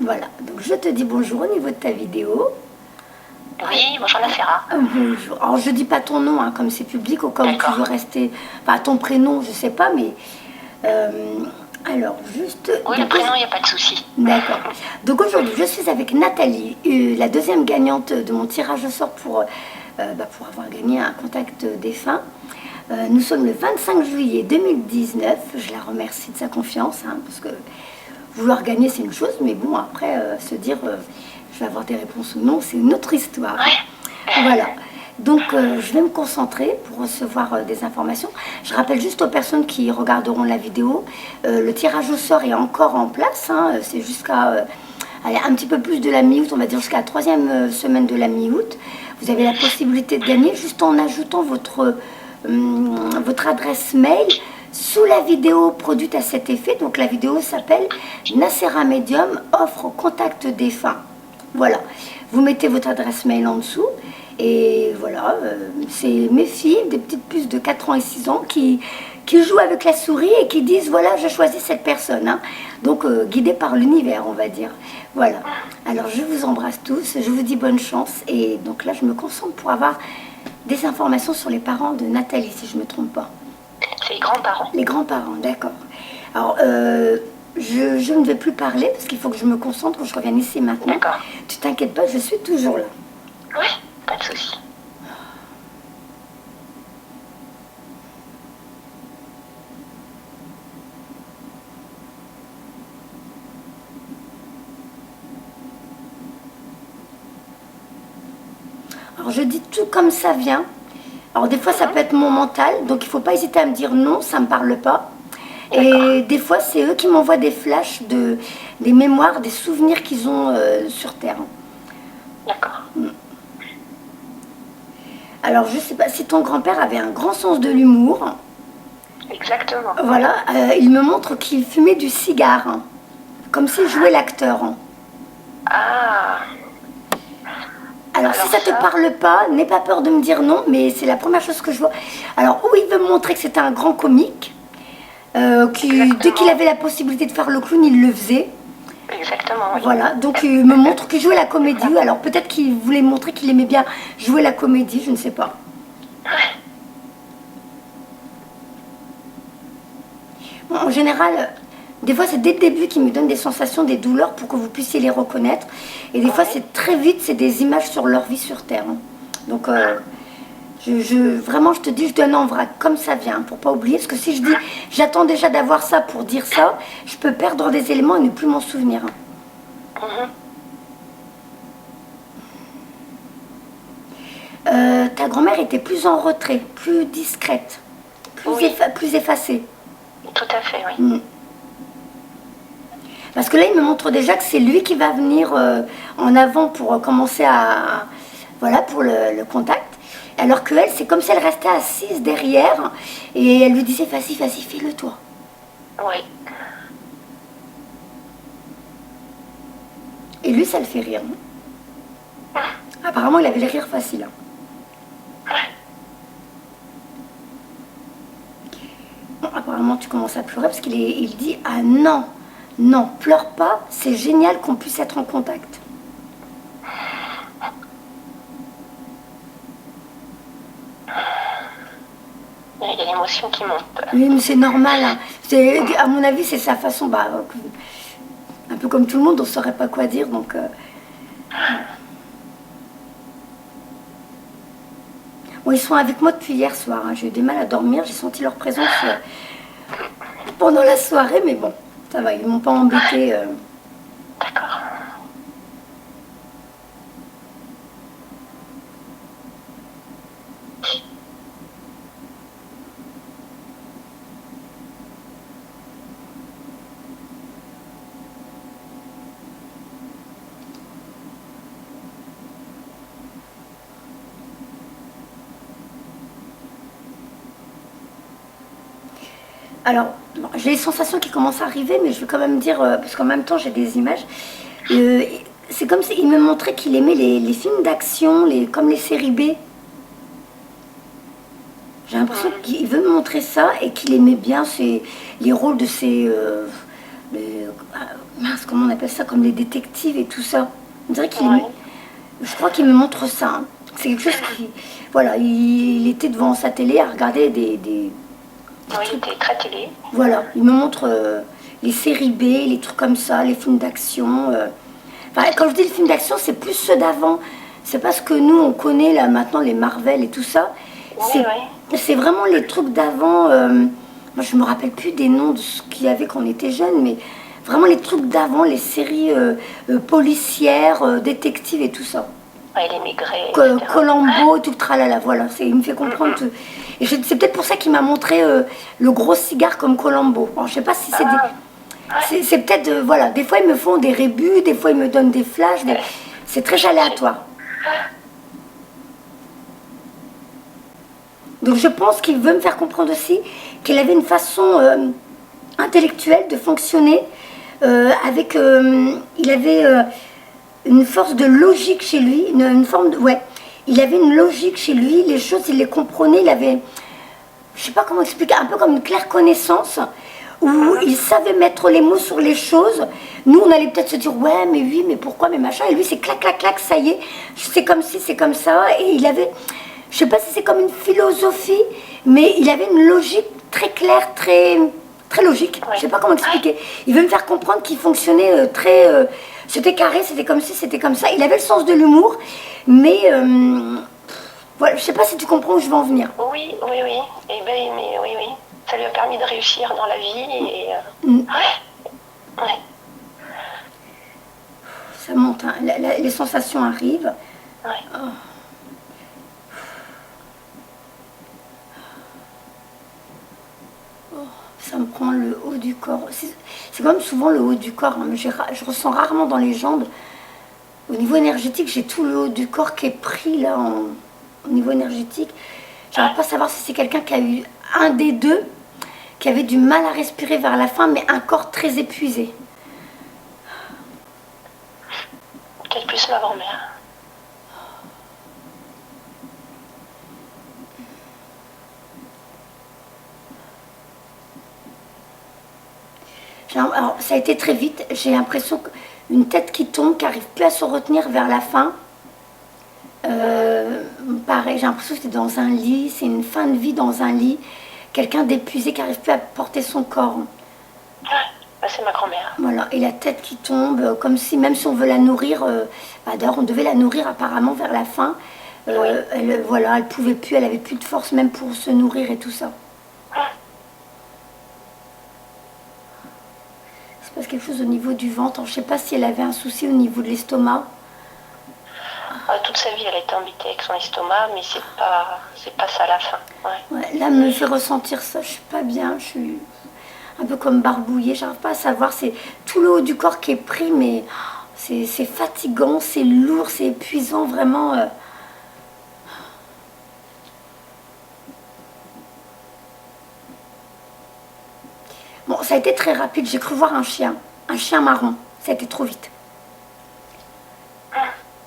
Voilà, donc je te dis bonjour au niveau de ta vidéo. Oui, bonjour Nafera. Bonjour. Alors je dis pas ton nom, hein, comme c'est public, au cas où tu veux rester... Enfin, ton prénom, je sais pas, mais... alors, juste... Oui, le prénom, il n'y a pas de souci. D'accord. Donc aujourd'hui, je suis avec Nathalie, la deuxième gagnante de mon tirage au sort pour avoir gagné un contact défunt. Nous sommes le 25 juillet 2019. Je la remercie de sa confiance, hein, parce que vouloir gagner, c'est une chose, mais bon, après, se dire je vais avoir des réponses ou non, c'est une autre histoire. Ouais. Voilà. Donc, je vais me concentrer pour recevoir des informations. Je rappelle juste aux personnes qui regarderont la vidéo, le tirage au sort est encore en place. Hein, c'est jusqu'à un petit peu plus de la mi-août, on va dire jusqu'à la troisième semaine de la mi-août. Vous avez la possibilité de gagner juste en ajoutant votre adresse mail sous la vidéo produite à cet effet. Donc, la vidéo s'appelle Nacera Medium offre contact défunt. Voilà. Vous mettez votre adresse mail en dessous. Et voilà, c'est mes filles, des petites puces de 4 ans et 6 ans qui jouent avec la souris et qui disent voilà, je choisis cette personne. Hein. Donc, guidées par l'univers, on va dire. Voilà. Alors, je vous embrasse tous, je vous dis bonne chance. Et donc là, je me concentre pour avoir des informations sur les parents de Nathalie, si je ne me trompe pas. C'est les grands-parents. Les grands-parents, d'accord. Alors, je ne vais plus parler parce qu'il faut que je me concentre, que je revienne ici maintenant. D'accord. Tu t'inquiètes pas, je suis toujours là. Oui, pas de souci. Alors, je dis tout comme ça vient. Alors, des fois, ça peut être mon mental, donc il ne faut pas hésiter à me dire non, ça ne me parle pas. Et des fois, c'est eux qui m'envoient des flashs, des mémoires, des souvenirs qu'ils ont sur Terre. D'accord. Alors, je ne sais pas si ton grand-père avait un grand sens de l'humour. Exactement. Voilà, il me montre qu'il fumait du cigare, hein, comme s'il jouait l'acteur. Hein. Ah. Alors si ça ne te parle pas, n'aie pas peur de me dire non, mais c'est la première chose que je vois. Alors, où il veut me montrer que c'était un grand comique, dès qu'il avait la possibilité de faire le clown, il le faisait. Exactement, oui. Voilà, donc il me montre qu'il jouait la comédie. Alors peut-être qu'il voulait montrer qu'il aimait bien jouer la comédie, je ne sais pas. Bon, en général, des fois c'est dès le début qu'il me donne des sensations, des douleurs pour que vous puissiez les reconnaître. Et des fois c'est très vite, c'est des images sur leur vie sur Terre. Hein. Donc vraiment je te dis, je donne en vrac comme ça vient, pour pas oublier. Parce que si je dis, j'attends déjà d'avoir ça pour dire ça, je peux perdre des éléments et ne plus m'en souvenir. Ta grand-mère était plus en retrait, plus discrète, plus effacée. Tout à fait, oui. Parce que là, il me montre déjà que c'est lui qui va venir en avant pour commencer à... Voilà, pour le contact. Alors qu'elle, c'est comme si elle restait assise derrière et elle lui disait, vas-y, fais-le toi. Oui. Et lui, ça le fait rire. Apparemment, il avait le rire facile. Bon, apparemment, tu commences à pleurer parce qu'il dit, ah non, non, pleure pas, c'est génial qu'on puisse être en contact. Il y a l'émotion qui monte. Oui, mais c'est normal. Hein. À mon avis, c'est sa façon, un peu comme tout le monde, on ne saurait pas quoi dire. Donc, bon, ils sont avec moi depuis hier soir. Hein. J'ai eu du mal à dormir, j'ai senti leur présence pendant la soirée, mais bon, ça va, ils ne m'ont pas embêté. D'accord. Alors, bon, j'ai les sensations qui commencent à arriver, mais je vais quand même dire, parce qu'en même temps j'ai des images. C'est comme s'il me montrait qu'il aimait les films d'action, comme les séries B. J'ai l'impression qu'il veut me montrer ça et qu'il aimait bien les rôles de ces... mince, comment on appelle ça, comme les détectives et tout ça. On dirait qu'il Ouais. je crois qu'il me montre ça, hein. C'est quelque chose qui, voilà, il était devant sa télé à regarder des Oui, il était très télé. voilà, il me montre les séries B, les trucs comme ça, les films d'action. Enfin, quand je dis les films d'action, c'est plus ceux d'avant. C'est parce que nous, on connaît là maintenant les Marvel et tout ça. Oui, C'est oui. c'est vraiment les trucs d'avant. Moi, je me rappelle plus des noms de ce qu'il y avait quand on était jeune, mais vraiment les trucs d'avant, les séries policières, détectives et tout ça. Ouais, les Maigret, etc. Colombo, tout le tralala, voilà. Il me fait comprendre. Et c'est peut-être pour ça qu'il m'a montré le gros cigare comme Colombo. Alors, je sais pas si c'est des. Ah, C'est peut-être, voilà, des fois ils me font des rébus, des fois ils me donnent des flashs, c'est très aléatoire. Donc je pense qu'il veut me faire comprendre aussi qu'il avait une façon intellectuelle de fonctionner, avec, il avait une force de logique chez lui, une forme de, ouais, il avait une logique chez lui, les choses il les comprenait, il avait, je sais pas comment expliquer, un peu comme une claire connaissance, où il savait mettre les mots sur les choses. Nous, on allait peut-être se dire, ouais, mais oui, mais pourquoi, mais machin. Et lui, c'est clac, clac, clac, ça y est, c'est comme si, c'est comme ça. Et il avait, je sais pas si c'est comme une philosophie, mais il avait une logique très claire, très logique. Je sais pas comment expliquer. Il veut me faire comprendre qu'il fonctionnait c'était carré, c'était comme ci, c'était comme ça. Il avait le sens de l'humour, mais voilà, je sais pas si tu comprends où je veux en venir. Oui, oui, oui. Et ben, mais oui, oui. Ça lui a permis de réussir dans la vie et ouais. Ouais. Ça monte, hein. Les sensations arrivent. Ouais. Ça me prend le haut du corps. C'est quand même souvent le haut du corps, hein. Je ressens rarement dans les jambes. Au niveau énergétique, j'ai tout le haut du corps qui est pris là au niveau énergétique. J'arrive pas à savoir si c'est quelqu'un qui a eu un des deux, qui avait du mal à respirer vers la fin, mais un corps très épuisé. Peut-être plus ma grand-mère. Alors, ça a été très vite. J'ai l'impression qu'une tête qui tombe, qui n'arrive plus à se retenir vers la fin. Pareil, j'ai l'impression que c'est dans un lit, c'est une fin de vie dans un lit. Quelqu'un d'épuisé qui n'arrive plus à porter son corps. Ouais. Bah, c'est ma grand-mère. Voilà, et la tête qui tombe, comme si, même si on veut la nourrir, d'ailleurs on devait la nourrir apparemment vers la fin. Elle, voilà, elle pouvait plus, elle avait plus de force même pour se nourrir et tout ça. C'est parce quelque chose au niveau du ventre. Je ne sais pas si elle avait un souci au niveau de l'estomac. Toute sa vie, elle a été embêtée avec son estomac, mais c'est pas ça à la fin. Ouais. Ouais, là, elle me fait ressentir ça. Je suis pas bien. Je suis un peu comme barbouillée. J'arrive pas à savoir. C'est tout le haut du corps qui est pris, mais c'est fatigant, c'est lourd, c'est épuisant, vraiment. Bon, ça a été très rapide. J'ai cru voir un chien marron. Ça a été trop vite.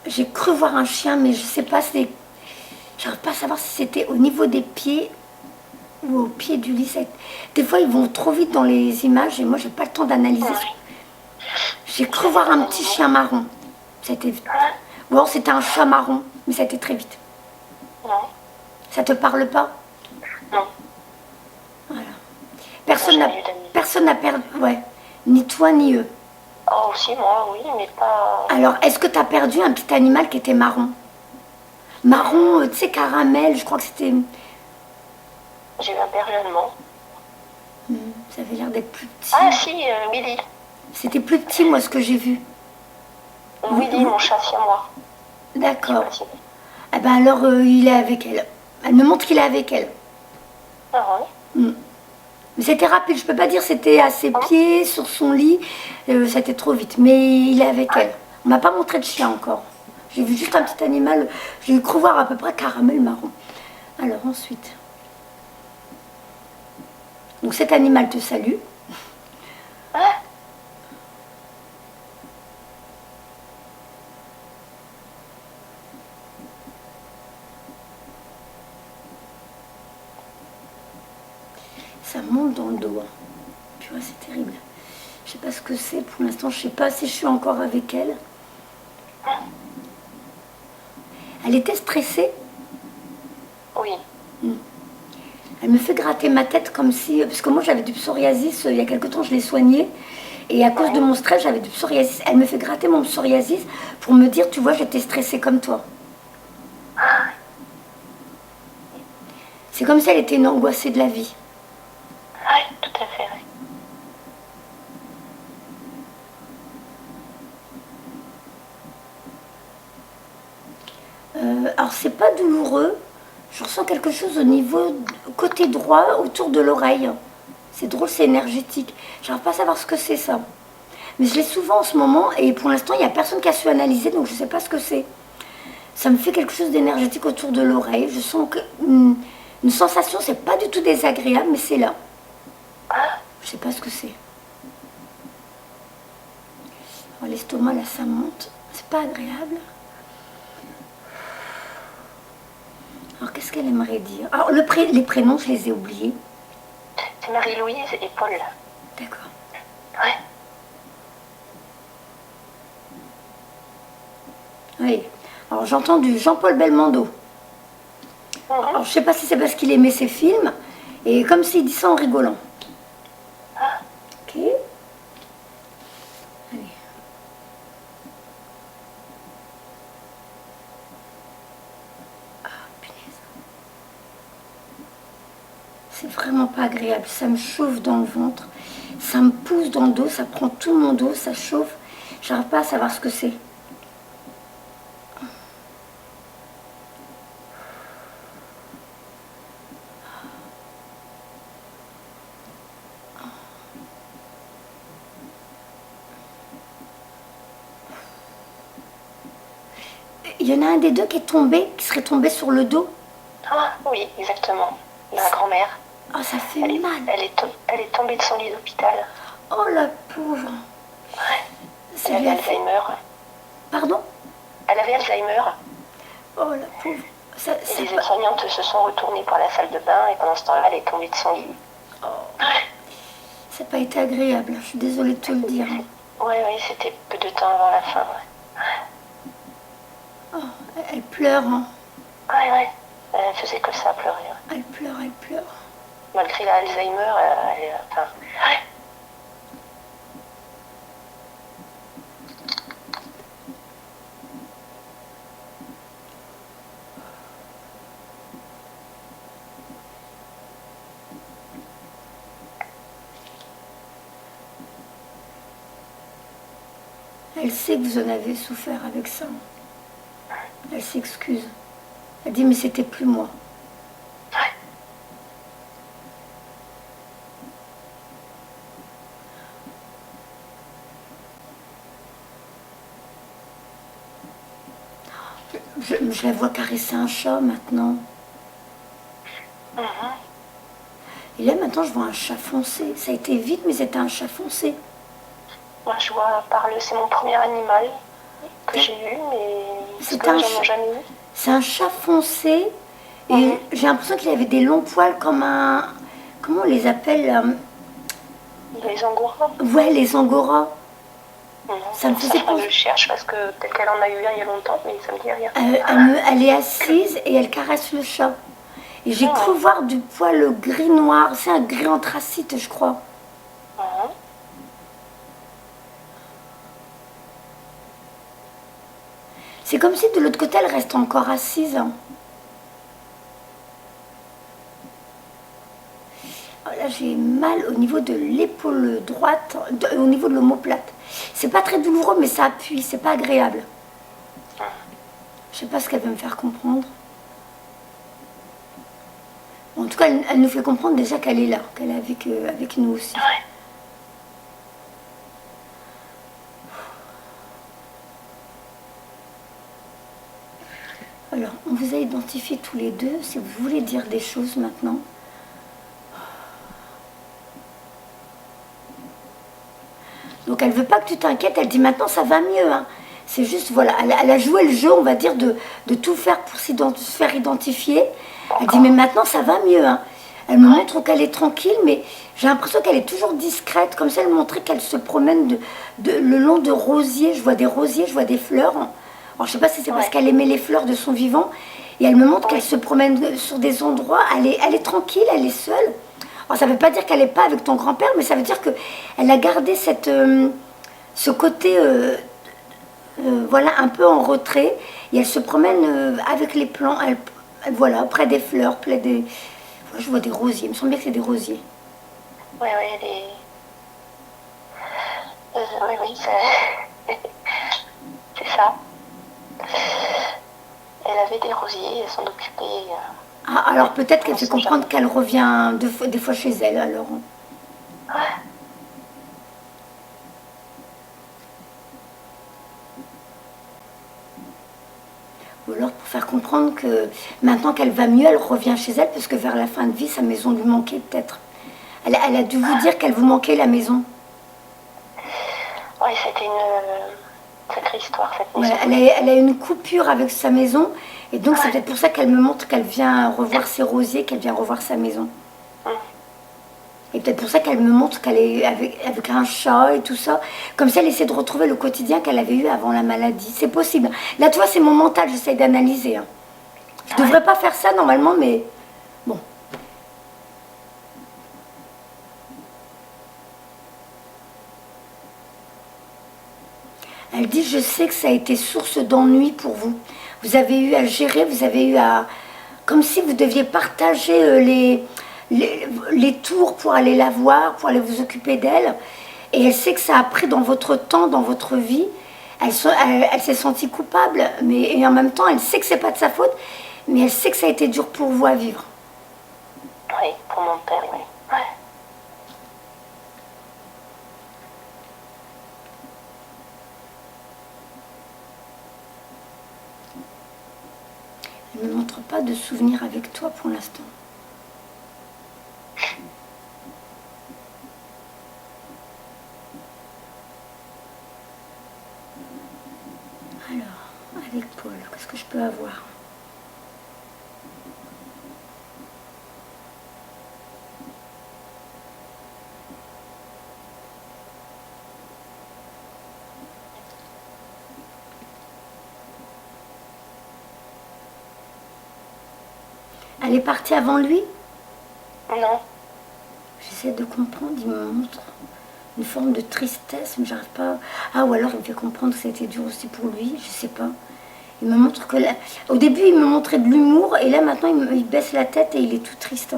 J'ai cru voir un chien, mais je sais pas, j'arrive pas à savoir si c'était au niveau des pieds ou au pied du lit. Des fois, ils vont trop vite dans les images et moi, j'ai pas le temps d'analyser. J'ai cru voir un petit chien marron. Ça a été vite. Ou alors, c'était un chat marron, mais ça a été très vite. Non. Ça te parle pas? Non. Voilà. Jamais eu d'amis. Personne n'a perdu, ouais, ni toi ni eux. Oh, aussi, moi, oui, mais pas. Alors, est-ce que tu as perdu un petit animal qui était marron? Marron, tu sais, caramel, je crois que c'était... J'ai eu un berger allemand. Ça avait l'air d'être plus petit. Ah, si, Willy. C'était plus petit, moi, ce que j'ai vu. Willy, mon chat siamois. D'accord. Eh ben alors, il est avec elle. Elle me montre qu'il est avec elle. Ah ouais. Mais c'était rapide, je peux pas dire c'était à ses pieds, sur son lit. C'était trop vite. Mais il est avec elle. On m'a pas montré de chien encore. J'ai vu juste un petit animal. J'ai cru voir à peu près caramel marron. Alors ensuite. Donc cet animal te salue. Ça monte dans le dos. Tu vois, c'est terrible. Je sais pas ce que c'est pour l'instant, je sais pas si je suis encore avec elle. Elle était stressée. Oui. Elle me fait gratter ma tête comme si... Parce que moi j'avais du psoriasis, il y a quelque temps je l'ai soigné. Et à cause de mon stress, j'avais du psoriasis. Elle me fait gratter mon psoriasis pour me dire, tu vois, j'étais stressée comme toi. C'est comme si elle était une angoissée de la vie. Oui, tout à fait, oui. Alors c'est pas douloureux. Je ressens quelque chose au niveau côté droit, autour de l'oreille. C'est drôle, c'est énergétique. J'arrive pas à savoir ce que c'est ça. Mais je l'ai souvent en ce moment et pour l'instant il n'y a personne qui a su analyser, donc je ne sais pas ce que c'est. Ça me fait quelque chose d'énergétique autour de l'oreille. Je sens que une sensation, c'est pas du tout désagréable, mais c'est là. Je sais pas ce que c'est. Oh, l'estomac là, ça monte. C'est pas agréable. Alors qu'est-ce qu'elle aimerait dire? Alors les prénoms, je les ai oubliés. C'est Marie-Louise et Paul. D'accord. Ouais. Oui. Alors j'entends du Jean-Paul Belmondo. Alors je sais pas si c'est parce qu'il aimait ses films, et comme s'il dit ça en rigolant. Ok. Allez. Ah, punaise. C'est vraiment pas agréable, ça me chauffe dans le ventre, ça me pousse dans le dos, ça prend tout mon dos, ça chauffe. J'arrive pas à savoir ce que c'est. Il y en a un des deux qui est tombé, qui serait tombé sur le dos. Ah oui, exactement. Ma grand-mère. Oh, ça fait Elle mal. elle est tombée de son lit d'hôpital. Oh, la pauvre. Ouais. Ça Elle lui avait a fait... Alzheimer. Pardon? Elle avait Alzheimer. Oh, la pauvre. Ça, Et les aides-soignantes se sont retournées pour la salle de bain et pendant ce temps-là, elle est tombée de son lit. ça n'a pas été agréable. Je suis désolée de te le dire. Oui, c'était peu de temps avant la fin. Ouais. Oh, elle pleure. Hein. Ouais. Elle faisait que ça, pleurer. Ouais. Elle pleure, elle pleure. Malgré l'Alzheimer, enfin, ouais. Elle sait que vous en avez souffert avec ça. Elle s'excuse. Elle dit, mais c'était plus moi. Je la vois caresser un chat maintenant. Et là maintenant je vois un chat foncé. Ça a été vite mais c'était un chat foncé. Moi je vois parler, c'est mon premier animal que j'ai eu, mais c'est un j'en ai jamais eu. C'est un chat foncé et j'ai l'impression qu'il avait des longs poils comme un... Comment on les appelle Les angoras. Ouais, les angoras. Ça me faisait penser. Je cherche parce que peut-être qu'elle en a eu un il y a longtemps, mais ça me dit rien. Elle est assise et elle caresse le chat. Et j'ai cru voir du poil gris-noir. C'est un gris anthracite, je crois. C'est comme si de l'autre côté, elle reste encore assise. Oh là, j'ai mal au niveau de l'épaule droite, au niveau de l'omoplate. C'est pas très douloureux, mais ça appuie, c'est pas agréable. Je sais pas ce qu'elle veut me faire comprendre. En tout cas, elle nous fait comprendre déjà qu'elle est là, qu'elle est avec nous aussi. Alors, on vous a identifié tous les deux. Si vous voulez dire des choses maintenant. Donc, elle veut pas que tu t'inquiètes. Elle dit maintenant, ça va mieux. Hein. C'est juste, voilà, elle a joué le jeu, on va dire, de tout faire pour se faire identifier. Elle dit, mais maintenant, ça va mieux. Hein. Elle me montre qu'elle est tranquille, mais j'ai l'impression qu'elle est toujours discrète, comme si elle montrait qu'elle se promène le long de rosiers. Je vois des rosiers, je vois des fleurs. Alors je sais pas si c'est parce qu'elle aimait les fleurs de son vivant, et elle me montre qu'elle se promène sur des endroits, elle est tranquille, elle est seule. Alors ça veut pas dire qu'elle n'est pas avec ton grand-père, mais ça veut dire qu'elle a gardé ce côté, voilà, un peu en retrait, et elle se promène avec les plants, voilà, près des fleurs, près des... Je vois des rosiers, il me semble bien que c'est des rosiers. Oui, oui, c'est ça. Elle avait des rosiers, elle s'en occupait. Ah, alors peut-être qu'elle fait comprendre qu'elle revient des fois chez elle, alors. Ouais. Ou alors pour faire comprendre que maintenant qu'elle va mieux, elle revient chez elle, parce que vers la fin de vie, sa maison lui manquait peut-être. Elle a dû vous dire qu'elle vous manquait la maison. Oui, c'était une sacrée histoire, cette maison. Ouais, elle a une coupure avec sa maison, et donc c'est peut-être pour ça qu'elle me montre qu'elle vient revoir ses rosiers, qu'elle vient revoir sa maison. Et peut-être pour ça qu'elle me montre qu'elle est avec un chat et tout ça. Comme si elle essaie de retrouver le quotidien qu'elle avait eu avant la maladie. C'est possible. Là, tu vois, c'est mon mental, j'essaie d'analyser. Hein. Je devrais pas faire ça normalement, mais bon. Elle dit, je sais que ça a été source d'ennui pour vous. Vous avez eu à gérer, vous avez eu à... Comme si vous deviez partager les tours pour aller la voir, pour aller vous occuper d'elle. Et elle sait que ça a pris dans votre temps, dans votre vie. Elle s'est sentie coupable, et en même temps, elle sait que c'est pas de sa faute, mais elle sait que ça a été dur pour vous à vivre. Oui, pour mon père, oui. Ouais. Elle ne me montre pas de souvenirs avec toi pour l'instant. Alors, avec Paul, qu'est-ce que je peux avoir ? Elle est partie avant lui ? Non. J'essaie de comprendre, il me montre une forme de tristesse, mais j'arrive pas... Ah, ou alors il me fait comprendre que ça a été dur aussi pour lui, je sais pas. Il me montre que... Au début, il me montrait de l'humour, et là, maintenant, il baisse la tête et il est tout triste.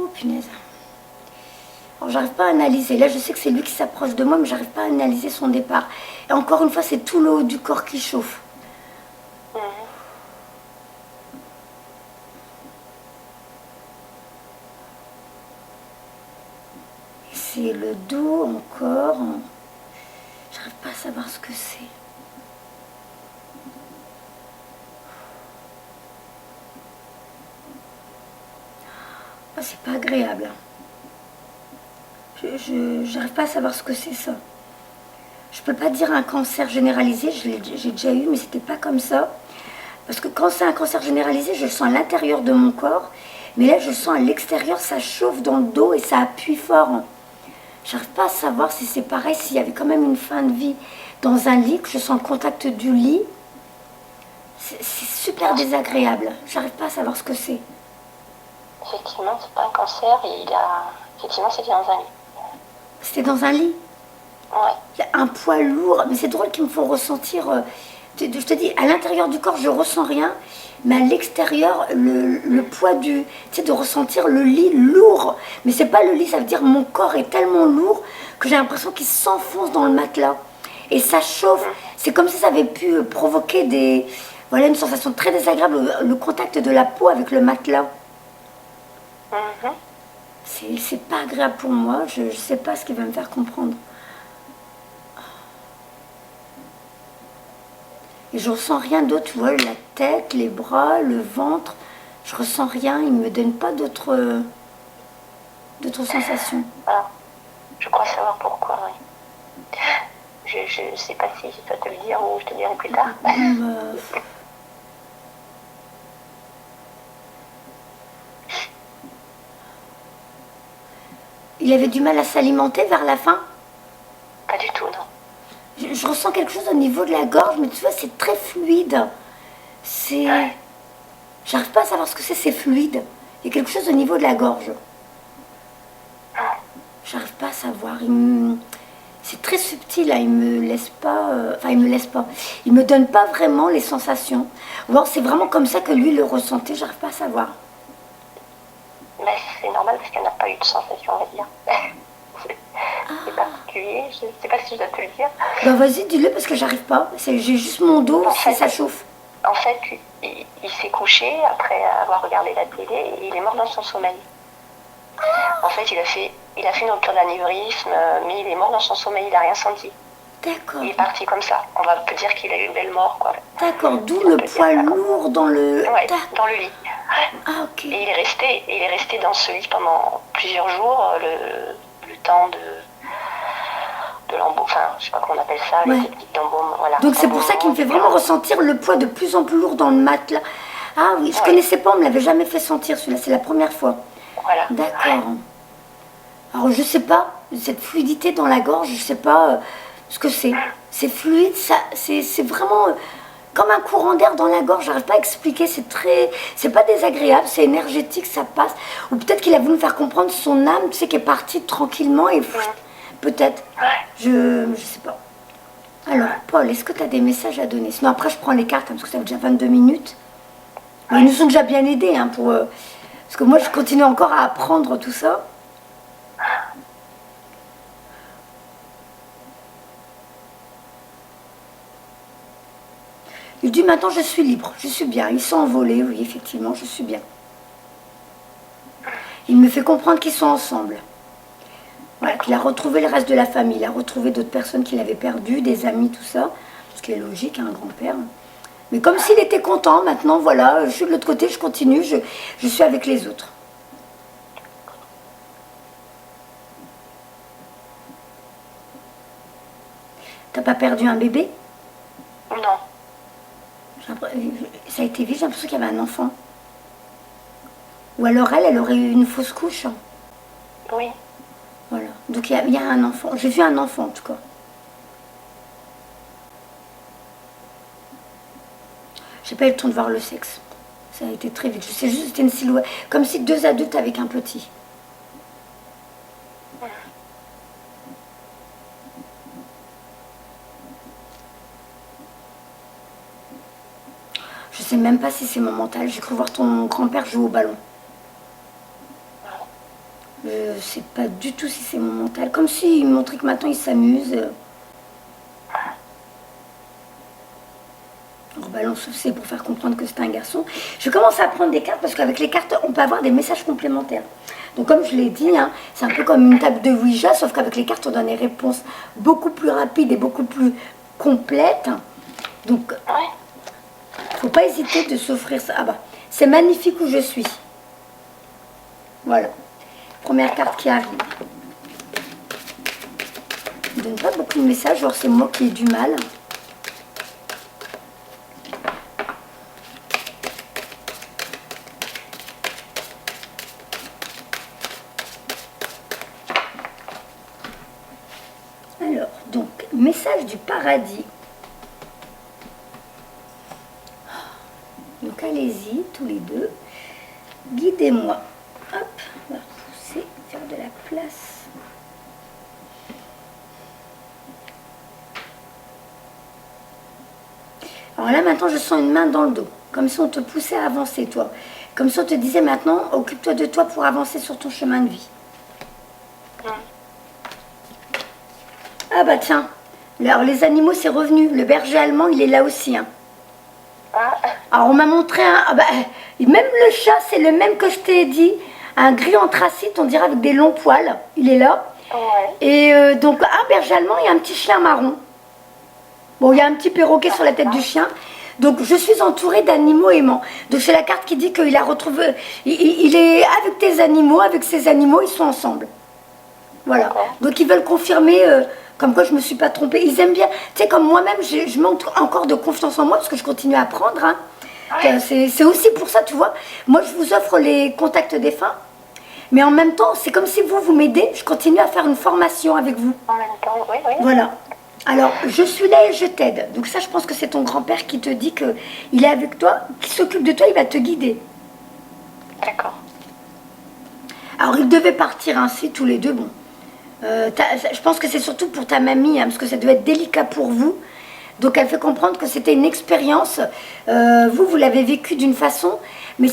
Oh, punaise. Alors, j'arrive pas à analyser. Là, je sais que c'est lui qui s'approche de moi, mais j'arrive pas à analyser son départ. Et encore une fois, c'est tout le haut du corps qui chauffe. Et c'est le dos encore. J'arrive pas à savoir ce que c'est. Ah, c'est pas agréable. J'arrive pas à savoir ce que c'est ça. Je peux pas dire un cancer généralisé, j'ai déjà eu, mais c'était pas comme ça. Parce que quand c'est un cancer généralisé, je le sens à l'intérieur de mon corps. Mais là, je le sens à l'extérieur, ça chauffe dans le dos et ça appuie fort. J'arrive pas à savoir si c'est pareil, s'il y avait quand même une fin de vie dans un lit, que je sens le contact du lit. C'est super désagréable. J'arrive pas à savoir ce que c'est. Effectivement, c'est pas un cancer, effectivement, c'était dans un lit. C'était dans un lit? Ouais. Il y a un poids lourd, mais c'est drôle qu'il me faut ressentir. Je te dis, à l'intérieur du corps, je ressens rien, mais à l'extérieur, le poids tu sais, de ressentir le lit lourd. Mais c'est pas le lit, ça veut dire mon corps est tellement lourd que j'ai l'impression qu'il s'enfonce dans le matelas. Et ça chauffe. C'est comme si ça avait pu provoquer voilà, une sensation très désagréable, le contact de la peau avec le matelas. Mhm. C'est pas agréable pour moi, je sais pas ce qu'il va me faire comprendre. Et je ressens rien d'autre, tu vois, la tête, les bras, le ventre, je ressens rien, il me donne pas d'autres sensations. Ah, je crois savoir pourquoi, oui. Je ne sais pas si je dois te le dire ou je te dirai plus tard. Il avait du mal à s'alimenter vers la fin. Pas du tout, non. Je ressens quelque chose au niveau de la gorge, mais tu vois, c'est très fluide. C'est... Ouais. J'arrive pas à savoir ce que c'est fluide. Il y a quelque chose au niveau de la gorge. J'arrive pas à savoir. C'est très subtil, hein. Il me laisse pas... Enfin, il me laisse pas. Il me donne pas vraiment les sensations. Ou alors c'est vraiment comme ça que lui le ressentait, j'arrive pas à savoir. Mais c'est normal parce qu'elle n'a pas eu de sensation, on va dire. C'est particulier, je ne sais pas si je dois te le dire. Ben vas-y, dis-le parce que j'arrive pas. J'ai juste mon dos, ça chauffe. En fait, il s'est couché après avoir regardé la télé et il est mort dans son sommeil. En fait, il a fait une rupture d'anévrisme, mais il est mort dans son sommeil, il n'a rien senti. D'accord. Il est parti comme ça. On va peut dire qu'il a eu une belle mort, quoi. D'accord, d'où le poids lourd dans le... Ouais, dans le lit. Ah, ok. Et il est resté dans ce lit pendant plusieurs jours, le temps de l'embaume, enfin, je sais pas comment on appelle ça, Ouais. les techniques d'embaume, voilà. Donc c'est pour ça qu'il me fait vraiment ressentir le poids de plus en plus lourd dans le matelas. Ah oui, je connaissais pas, on me l'avait jamais fait sentir celui-là, c'est la première fois. Voilà. D'accord. Alors je sais pas, cette fluidité dans la gorge, je sais pas ce que c'est. C'est fluide, c'est vraiment comme un courant d'air dans la gorge, j'arrive pas à expliquer, c'est pas désagréable, c'est énergétique, ça passe. Ou peut-être qu'il a voulu me faire comprendre son âme, tu sais, qui est partie tranquillement et peut-être, je sais pas. Alors, Paul, est-ce que tu as des messages à donner? Sinon, après, je prends les cartes, hein, parce que ça fait déjà 22 minutes. Mais ils nous ont déjà bien aidés, hein, parce que moi, je continue encore à apprendre tout ça. Il dit, maintenant, je suis libre, je suis bien. Ils sont envolés, oui, effectivement, je suis bien. Il me fait comprendre qu'ils sont ensemble. Voilà, qu'il a retrouvé le reste de la famille, il a retrouvé d'autres personnes qu'il avait perdues, des amis, tout ça, ce qui est logique, hein, un grand-père. Mais comme s'il était content, maintenant, voilà, je suis de l'autre côté, je continue, je suis avec les autres. T'as pas perdu un bébé? Non. Ça a été vite, j'ai l'impression qu'il y avait un enfant. Ou alors elle aurait eu une fausse couche. Oui. Voilà, donc il y a un enfant. J'ai vu un enfant en tout cas. J'ai pas eu le temps de voir le sexe. Ça a été très vite. Je sais juste que c'était une silhouette. Comme si deux adultes avec un petit. Je sais même pas si c'est mon mental. J'ai cru voir ton grand-père jouer au ballon. Je sais pas du tout si c'est mon mental. Comme s'il montrait que maintenant il s'amuse. Alors ballon, c'est pour faire comprendre que c'est un garçon. Je commence à prendre des cartes parce qu'avec les cartes, on peut avoir des messages complémentaires. Donc comme je l'ai dit, hein, c'est un peu comme une table de Ouija, sauf qu'avec les cartes, on donne des réponses beaucoup plus rapides et beaucoup plus complètes. Donc, faut pas hésiter de s'offrir ça. Ah bah, c'est magnifique où je suis. Voilà. Première carte qui arrive. Il ne donne pas beaucoup de messages, genre c'est moi qui ai du mal. Alors, donc, message du paradis. Donc allez-y, tous les deux. Guidez-moi. Hop, on va pousser, faire de la place. Alors là, maintenant, je sens une main dans le dos. Comme si on te poussait à avancer, toi. Comme si on te disait maintenant, occupe-toi de toi pour avancer sur ton chemin de vie. Ah bah tiens, alors les animaux, c'est revenu. Le berger allemand, il est là aussi, hein. Alors on m'a montré même le chat, c'est le même que je t'ai dit, un gris anthracite, on dirait avec des longs poils. Il est là. Ouais. Et donc un berger allemand et un petit chien marron. Bon, il y a un petit perroquet sur la tête du chien. Donc je suis entourée d'animaux aimants. Donc c'est la carte qui dit qu'il a retrouvé... Il est avec tes animaux, avec ses animaux, ils sont ensemble. Voilà. Donc ils veulent confirmer... comme quoi je ne me suis pas trompée. Ils aiment bien. Tu sais, comme moi-même, je manque encore de confiance en moi parce que je continue à apprendre. Hein. Ouais. C'est aussi pour ça, tu vois. Moi, je vous offre les contacts défunts. Mais en même temps, c'est comme si vous m'aidez. Je continue à faire une formation avec vous. En même temps, oui, oui. Voilà. Alors, je suis là et je t'aide. Donc ça, je pense que c'est ton grand-père qui te dit qu'il est avec toi, qui s'occupe de toi, il va te guider. D'accord. Alors, ils devaient partir ainsi, tous les deux. Bon. Je pense que c'est surtout pour ta mamie, hein, parce que ça devait être délicat pour vous. Donc elle fait comprendre que c'était une expérience. Vous l'avez vécu d'une façon, mais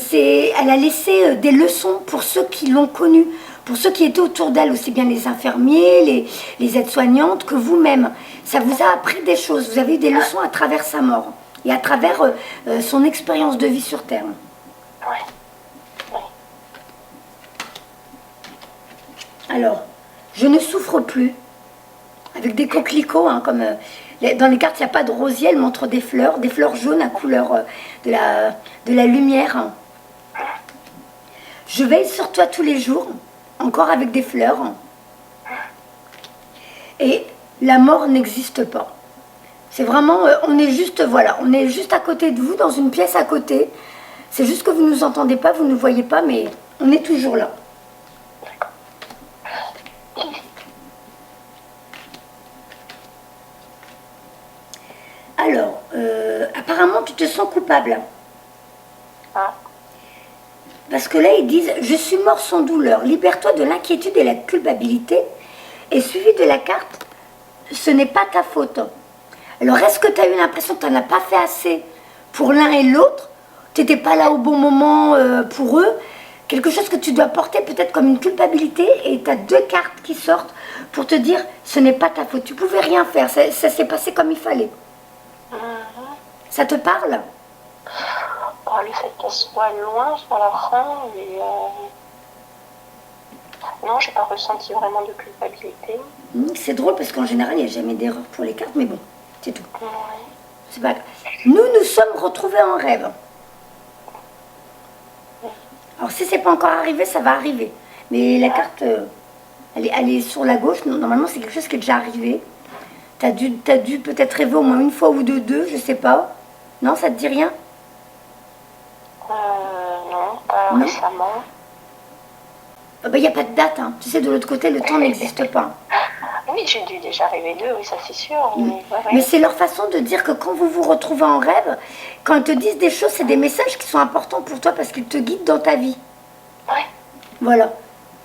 elle a laissé des leçons pour ceux qui l'ont connue, pour ceux qui étaient autour d'elle, aussi bien les infirmiers, les aides-soignantes que vous-même. Ça vous a appris des choses, vous avez eu des leçons à travers sa mort et à travers son expérience de vie sur Terre. Ouais. Oui. Alors, je ne souffre plus, avec des coquelicots, hein, comme dans les cartes, il n'y a pas de rosier, elle montre des fleurs jaunes à couleur de la lumière. Je veille sur toi tous les jours, encore avec des fleurs. Et la mort n'existe pas. C'est vraiment, on est juste, voilà, on est juste à côté de vous, dans une pièce à côté. C'est juste que vous ne nous entendez pas, vous ne nous voyez pas, mais on est toujours là. Alors, apparemment, tu te sens coupable. Ah. Parce que là, ils disent « Je suis mort sans douleur. Libère-toi de l'inquiétude et la culpabilité. » Et suivi de la carte « Ce n'est pas ta faute. » Alors, est-ce que tu as eu l'impression que tu n'en as pas fait assez pour l'un et l'autre? Tu n'étais pas là au bon moment pour eux? Quelque chose que tu dois porter peut-être comme une culpabilité, et tu as deux cartes qui sortent pour te dire « Ce n'est pas ta faute. Tu pouvais rien faire. Ça s'est passé comme il fallait. » Ça te parle? Le fait qu'elle soit loin sur la fin, mais non, j'ai pas ressenti vraiment de culpabilité. C'est drôle parce qu'en général, il n'y a jamais d'erreur pour les cartes, mais bon, c'est tout. Ouais. C'est pas grave. Nous sommes retrouvés en rêve. Alors si c'est pas encore arrivé, ça va arriver. Mais la carte, elle est sur la gauche. Normalement, c'est quelque chose qui est déjà arrivé. T'as dû peut-être rêver au moins une fois ou deux, je sais pas. Non, ça te dit rien? Non, pas récemment. Il n'y a pas de date, hein. Tu sais, de l'autre côté, le temps n'existe pas. Oui, j'ai dû déjà rêver d'eux, oui, ça c'est sûr. Mais c'est leur façon de dire que quand vous vous retrouvez en rêve, quand ils te disent des choses, c'est des messages qui sont importants pour toi parce qu'ils te guident dans ta vie. Ouais. Voilà.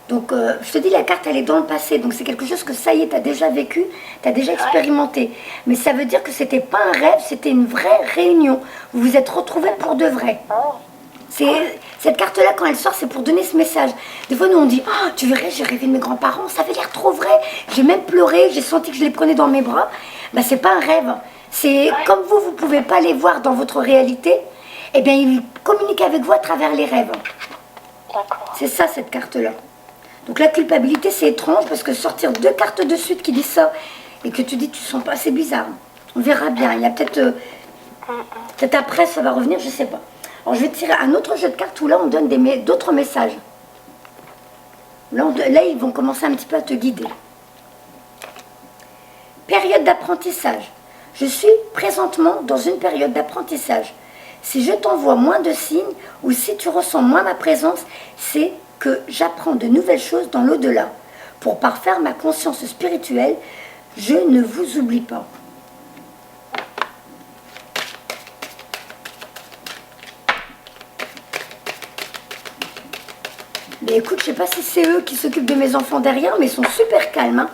Donc, je te dis, la carte, elle est dans le passé. Donc, c'est quelque chose que ça y est, tu as déjà vécu, tu as déjà expérimenté. Mais ça veut dire que c'était pas un rêve, c'était une vraie réunion. Vous vous êtes retrouvés pour de vrai. Cette carte-là, quand elle sort, c'est pour donner ce message. Des fois, nous, on dit « Oh, tu verrais, j'ai rêvé de mes grands-parents, ça avait l'air trop vrai. J'ai même pleuré, j'ai senti que je les prenais dans mes bras. » C'est pas un rêve. C'est comme vous ne pouvez pas les voir dans votre réalité, eh bien, ils communiquent avec vous à travers les rêves. C'est ça, cette carte-là. Donc, la culpabilité, c'est étrange parce que sortir deux cartes de suite qui disent ça et que tu dis tu sens pas, c'est bizarre. On verra bien. Il y a peut-être après, ça va revenir, je sais pas. Alors, je vais tirer un autre jeu de cartes où là, on donne d'autres messages. Là, ils vont commencer un petit peu à te guider. Période d'apprentissage. Je suis présentement dans une période d'apprentissage. Si je t'envoie moins de signes ou si tu ressens moins ma présence, c'est que j'apprends de nouvelles choses dans l'au-delà. Pour parfaire ma conscience spirituelle, je ne vous oublie pas. Mais écoute, je sais pas si c'est eux qui s'occupent de mes enfants derrière, mais ils sont super calmes. Hein.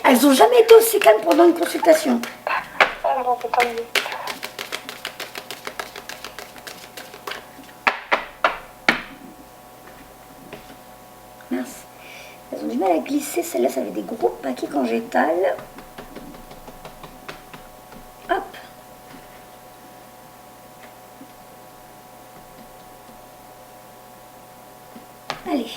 Elles n'ont jamais été aussi calmes pendant une consultation. Ah non, c'est pas mieux. Mince. Elles ont du mal à glisser. Celle-là, ça fait des gros paquets quand j'étale. Hop. Allez.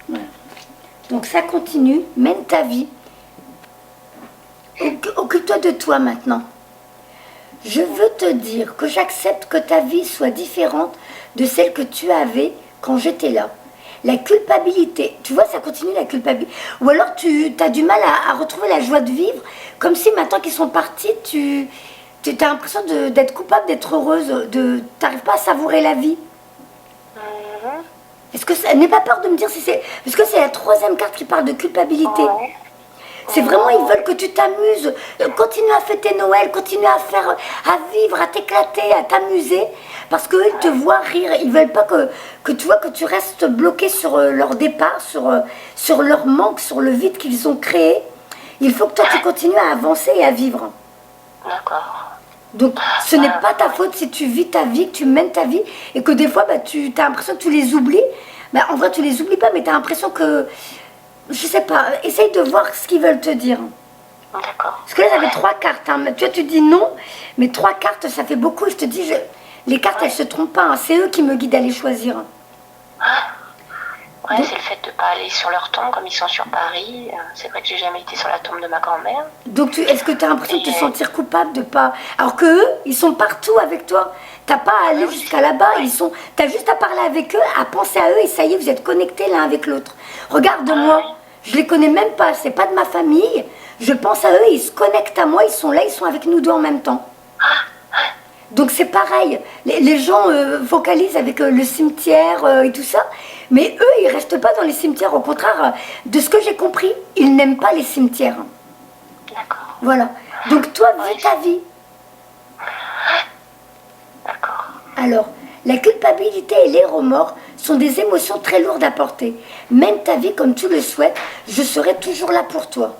Voilà. Donc ça continue, mène ta vie. Occupe-toi de toi maintenant. Je veux te dire que j'accepte que ta vie soit différente de celle que tu avais quand j'étais là. La culpabilité, tu vois, ça continue la culpabilité. Ou alors tu as du mal à retrouver la joie de vivre, comme si maintenant qu'ils sont partis, tu as l'impression d'être coupable, d'être heureuse, tu n'arrives pas à savourer la vie. Est-ce que ça n'aie pas peur de me dire si c'est... Parce que c'est la troisième carte qui parle de culpabilité. Ouais. C'est vraiment, ils veulent que tu t'amuses. Continue à fêter Noël, continue à faire, à vivre, à t'éclater, à t'amuser. Parce qu'eux, ils te voient rire. Ils veulent pas que tu vois que tu restes bloqué sur leur départ, sur leur manque, sur le vide qu'ils ont créé. Il faut que toi, tu continues à avancer et à vivre. D'accord. Donc, ce n'est pas ta faute si tu vis ta vie, que tu mènes ta vie, et que des fois, tu as l'impression que tu les oublies. Bah, en vrai, tu les oublies pas, mais tu as l'impression que... Je sais pas, essaye de voir ce qu'ils veulent te dire. D'accord. Parce que là, j'avais 3 cartes. Hein. Tu vois, tu dis non, mais 3 cartes, ça fait beaucoup. Je te dis, les cartes, elles se trompent pas. Hein. C'est eux qui me guident à les choisir. Ouais, c'est le fait de ne pas aller sur leur tombe comme ils sont sur Paris. C'est vrai que j'ai jamais été sur la tombe de ma grand-mère. Donc, est-ce que tu as l'impression de te sentir coupable de pas... Alors que eux, ils sont partout avec toi. T'as pas à aller jusqu'à là-bas. T'as juste à parler avec eux, à penser à eux, et ça y est, vous êtes connectés l'un avec l'autre. Regarde-moi, je les connais même pas, c'est pas de ma famille. Je pense à eux, ils se connectent à moi, ils sont là, ils sont avec nous deux en même temps. Donc c'est pareil, les gens focalisent avec le cimetière et tout ça, mais eux, ils restent pas dans les cimetières. Au contraire, de ce que j'ai compris, ils n'aiment pas les cimetières. D'accord. Voilà. Donc toi, vis ta vie. D'accord. Alors, la culpabilité et les remords sont des émotions très lourdes à porter. Mène ta vie comme tu le souhaites, je serai toujours là pour toi.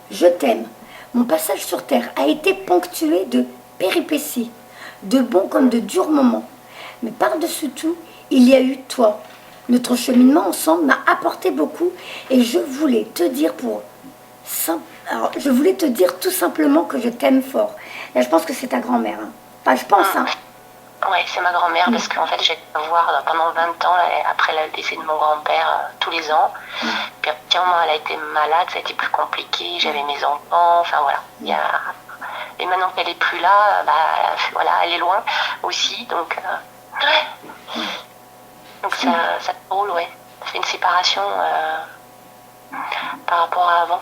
Je t'aime. Mon passage sur Terre a été ponctué de péripéties, de bons comme de durs moments. Mais par-dessus tout, il y a eu toi. Notre cheminement ensemble m'a apporté beaucoup et je voulais te dire je voulais te dire tout simplement que je t'aime fort. Là, je pense que c'est ta grand-mère. Hein. Enfin, je pense. Hein. Oui, c'est ma grand-mère parce qu'en fait, j'ai été la voir pendant 20 ans après le décès de mon grand-père tous les ans. Puis à un moment, elle a été malade, ça a été plus compliqué, j'avais mes enfants, enfin voilà. Et maintenant qu'elle n'est plus là, voilà, elle est loin aussi, donc ça roule, ouais. Ça fait une séparation par rapport à avant.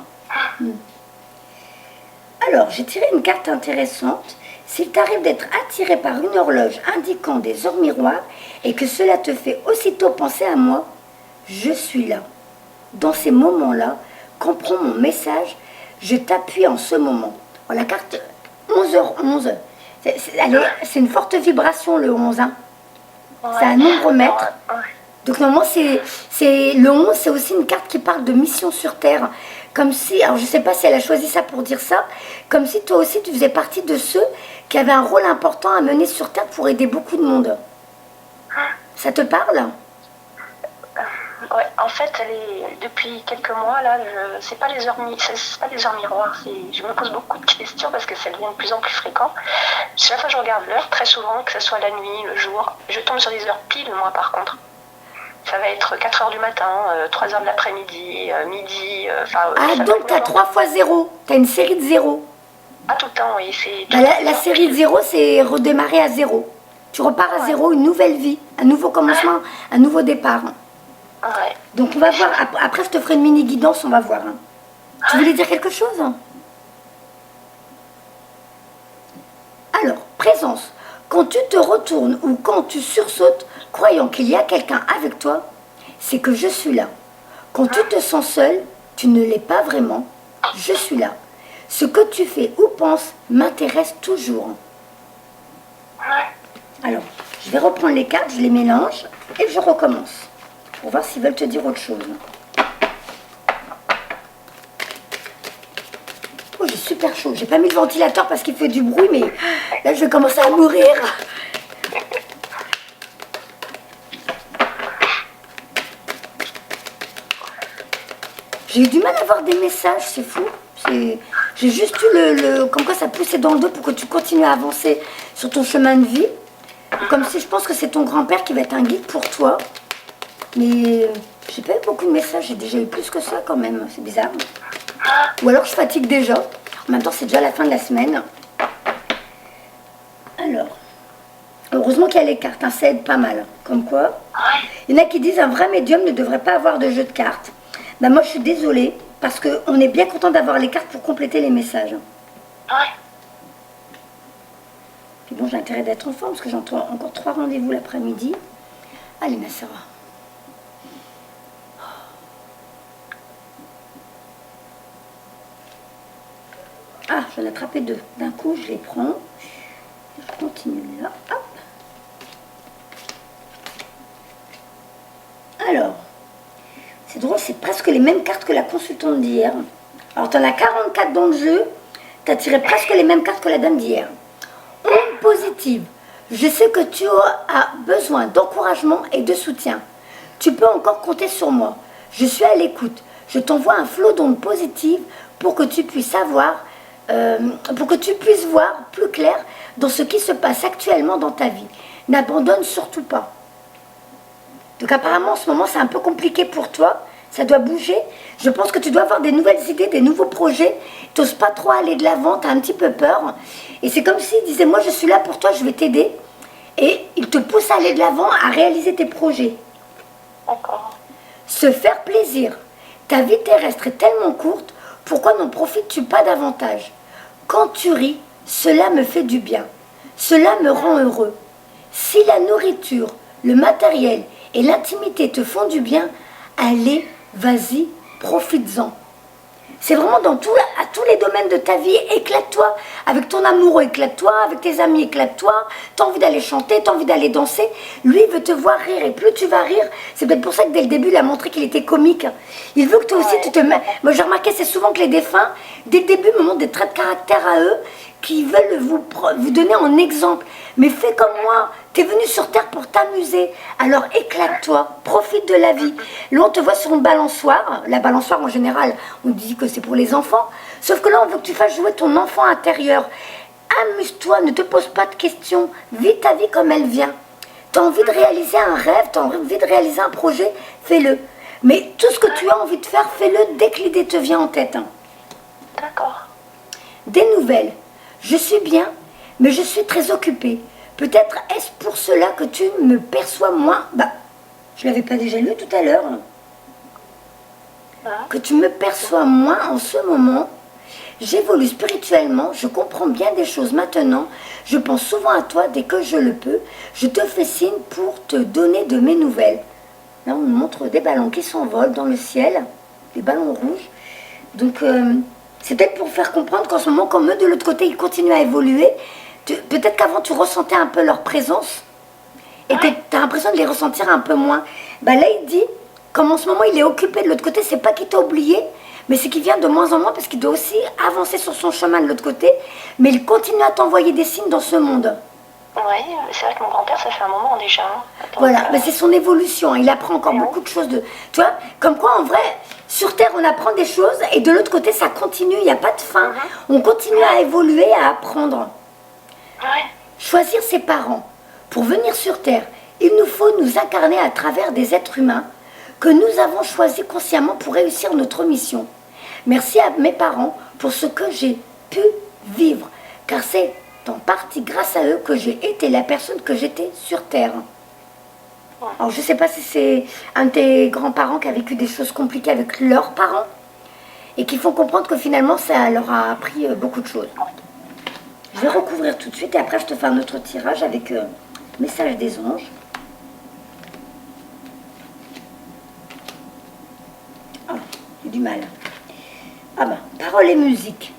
Alors, j'ai tiré une carte intéressante. S'il t'arrive d'être attiré par une horloge indiquant des heures miroirs et que cela te fait aussitôt penser à moi, je suis là. Dans ces moments-là, comprends mon message, je t'appuie en ce moment. La carte 11h11, c'est une forte vibration le 11. Hein. Ouais. C'est un nombre maître. Donc normalement, le 11, c'est aussi une carte qui parle de mission sur Terre. Comme si, alors je ne sais pas si elle a choisi ça pour dire ça, comme si toi aussi tu faisais partie de ceux qui avaient un rôle important à mener sur Terre pour aider beaucoup de monde. Ça te parle ? Ouais, en fait, depuis quelques mois, là, c'est pas les heures miroirs. Je me pose beaucoup de questions parce que ça devient de plus en plus fréquent. Chaque fois que je regarde l'heure, très souvent, que ce soit la nuit, le jour, je tombe sur des heures piles, moi, par contre. Ça va être 4 heures du matin, 3 heures de l'après-midi, midi. Donc tu as 3 fois 0. Tu as une série de 0. Ah, tout le temps, oui. La série de 0, c'est redémarrer à 0. Tu repars à 0, une nouvelle vie, un nouveau commencement, un nouveau départ. Ouais. Donc on va voir, après je te ferai une mini guidance, on va voir. Hein. Tu voulais dire quelque chose ? Alors, présence. Quand tu te retournes ou quand tu sursautes, croyant qu'il y a quelqu'un avec toi, c'est que je suis là. Quand tu te sens seul, tu ne l'es pas vraiment, je suis là. Ce que tu fais ou penses m'intéresse toujours. Alors, je vais reprendre les cartes, je les mélange et je recommence. Pour voir s'ils veulent te dire autre chose. Oh, j'ai super chaud. J'ai pas mis le ventilateur parce qu'il fait du bruit, mais là, je vais commencer à mourir. J'ai eu du mal à voir des messages, c'est fou. J'ai juste eu comme quoi ça poussait dans le dos pour que tu continues à avancer sur ton chemin de vie. Comme si je pense que c'est ton grand-père qui va être un guide pour toi. Mais j'ai pas eu beaucoup de messages, j'ai déjà eu plus que ça quand même, c'est bizarre. Ou alors je fatigue déjà. En même temps, c'est déjà la fin de la semaine. Alors, heureusement qu'il y a les cartes, hein, ça aide pas mal. Comme quoi, il y en a qui disent un vrai médium ne devrait pas avoir de jeu de cartes. Bah moi je suis désolée, parce qu'on est bien content d'avoir les cartes pour compléter les messages. Puis bon, j'ai intérêt d'être en forme, parce que j'entends encore 3 rendez-vous l'après-midi. Allez, ma soeur. Ah, j'en ai attrapé 2. D'un coup, je les prends. Je continue là. Hop. Alors, c'est drôle, c'est presque les mêmes cartes que la consultante d'hier. Alors, tu en as 44 dans le jeu. Tu as tiré presque les mêmes cartes que la dame d'hier. Onde positive. Je sais que tu as besoin d'encouragement et de soutien. Tu peux encore compter sur moi. Je suis à l'écoute. Je t'envoie un flot d'ondes positives pour que tu puisses voir plus clair dans ce qui se passe actuellement dans ta vie. N'abandonne surtout pas. Donc apparemment en ce moment c'est un peu compliqué pour toi, ça doit bouger. Je pense que tu dois avoir des nouvelles idées, des nouveaux projets. Tu n'oses pas trop aller de l'avant, tu as un petit peu peur. Et c'est comme s'il disait, moi je suis là pour toi, je vais t'aider. Et il te pousse à aller de l'avant, à réaliser tes projets. D'accord. Se faire plaisir. Ta vie terrestre est tellement courte, pourquoi n'en profites-tu pas davantage? Quand tu ris, cela me fait du bien. Cela me rend heureux. Si la nourriture, le matériel et l'intimité te font du bien, allez, vas-y, profites-en. C'est vraiment à tous les domaines de ta vie, éclate-toi. Avec ton amoureux, éclate-toi. Avec tes amis, éclate-toi. Tu as envie d'aller chanter, tu as envie d'aller danser. Lui, il veut te voir rire. Et plus tu vas rire, c'est peut-être pour ça que dès le début, il a montré qu'il était comique. Il veut que toi aussi, tu te mets... Moi, j'ai remarqué, c'est souvent que les défunts, dès le début, me montrent des traits de caractère à eux qui veulent vous donner en exemple. Mais fais comme moi. Tu es venu sur Terre pour t'amuser. Alors éclate-toi, profite de la vie. Là, on te voit sur une balançoire. La balançoire, en général, on dit que c'est pour les enfants. Sauf que là, on veut que tu fasses jouer ton enfant intérieur. Amuse-toi, ne te pose pas de questions. Vis ta vie comme elle vient. Tu as envie de réaliser un rêve, tu as envie de réaliser un projet, fais-le. Mais tout ce que tu as envie de faire, fais-le dès que l'idée te vient en tête. D'accord. Des nouvelles. Je suis bien, mais je suis très occupée. Peut-être est-ce pour cela que tu me perçois moins... Bah, je ne l'avais pas déjà lu tout à l'heure. Que tu me perçois moins en ce moment. J'évolue spirituellement, je comprends bien des choses maintenant. Je pense souvent à toi dès que je le peux. Je te fais signe pour te donner de mes nouvelles. Là, on nous montre des ballons qui s'envolent dans le ciel. Des ballons rouges. Donc, c'est peut-être pour faire comprendre qu'en ce moment, comme eux, de l'autre côté, ils continuent à évoluer. Peut-être qu'avant, tu ressentais un peu leur présence. Et tu as l'impression de les ressentir un peu moins. Bah là, il dit, comme en ce moment, il est occupé de l'autre côté, c'est pas qu'il t'a oublié, mais c'est qu'il vient de moins en moins parce qu'il doit aussi avancer sur son chemin de l'autre côté. Mais il continue à t'envoyer des signes dans ce monde. Oui, c'est vrai que mon grand-père, ça fait un moment déjà. Voilà, mais c'est son évolution. Il apprend encore beaucoup de choses. Tu vois, comme quoi, en vrai, sur Terre, on apprend des choses et de l'autre côté, ça continue. Il n'y a pas de fin. On continue à évoluer, à apprendre. Choisir ses parents. Pour venir sur Terre, il nous faut nous incarner à travers des êtres humains que nous avons choisis consciemment pour réussir notre mission. Merci à mes parents pour ce que j'ai pu vivre, car c'est en partie grâce à eux que j'ai été la personne que j'étais sur Terre. Alors je ne sais pas si c'est un de tes grands-parents qui a vécu des choses compliquées avec leurs parents et qui font comprendre que finalement ça leur a appris beaucoup de choses. Je vais recouvrir tout de suite et après je te fais un autre tirage avec message des anges. Ah, j'ai du mal. Ah ben, paroles et musique.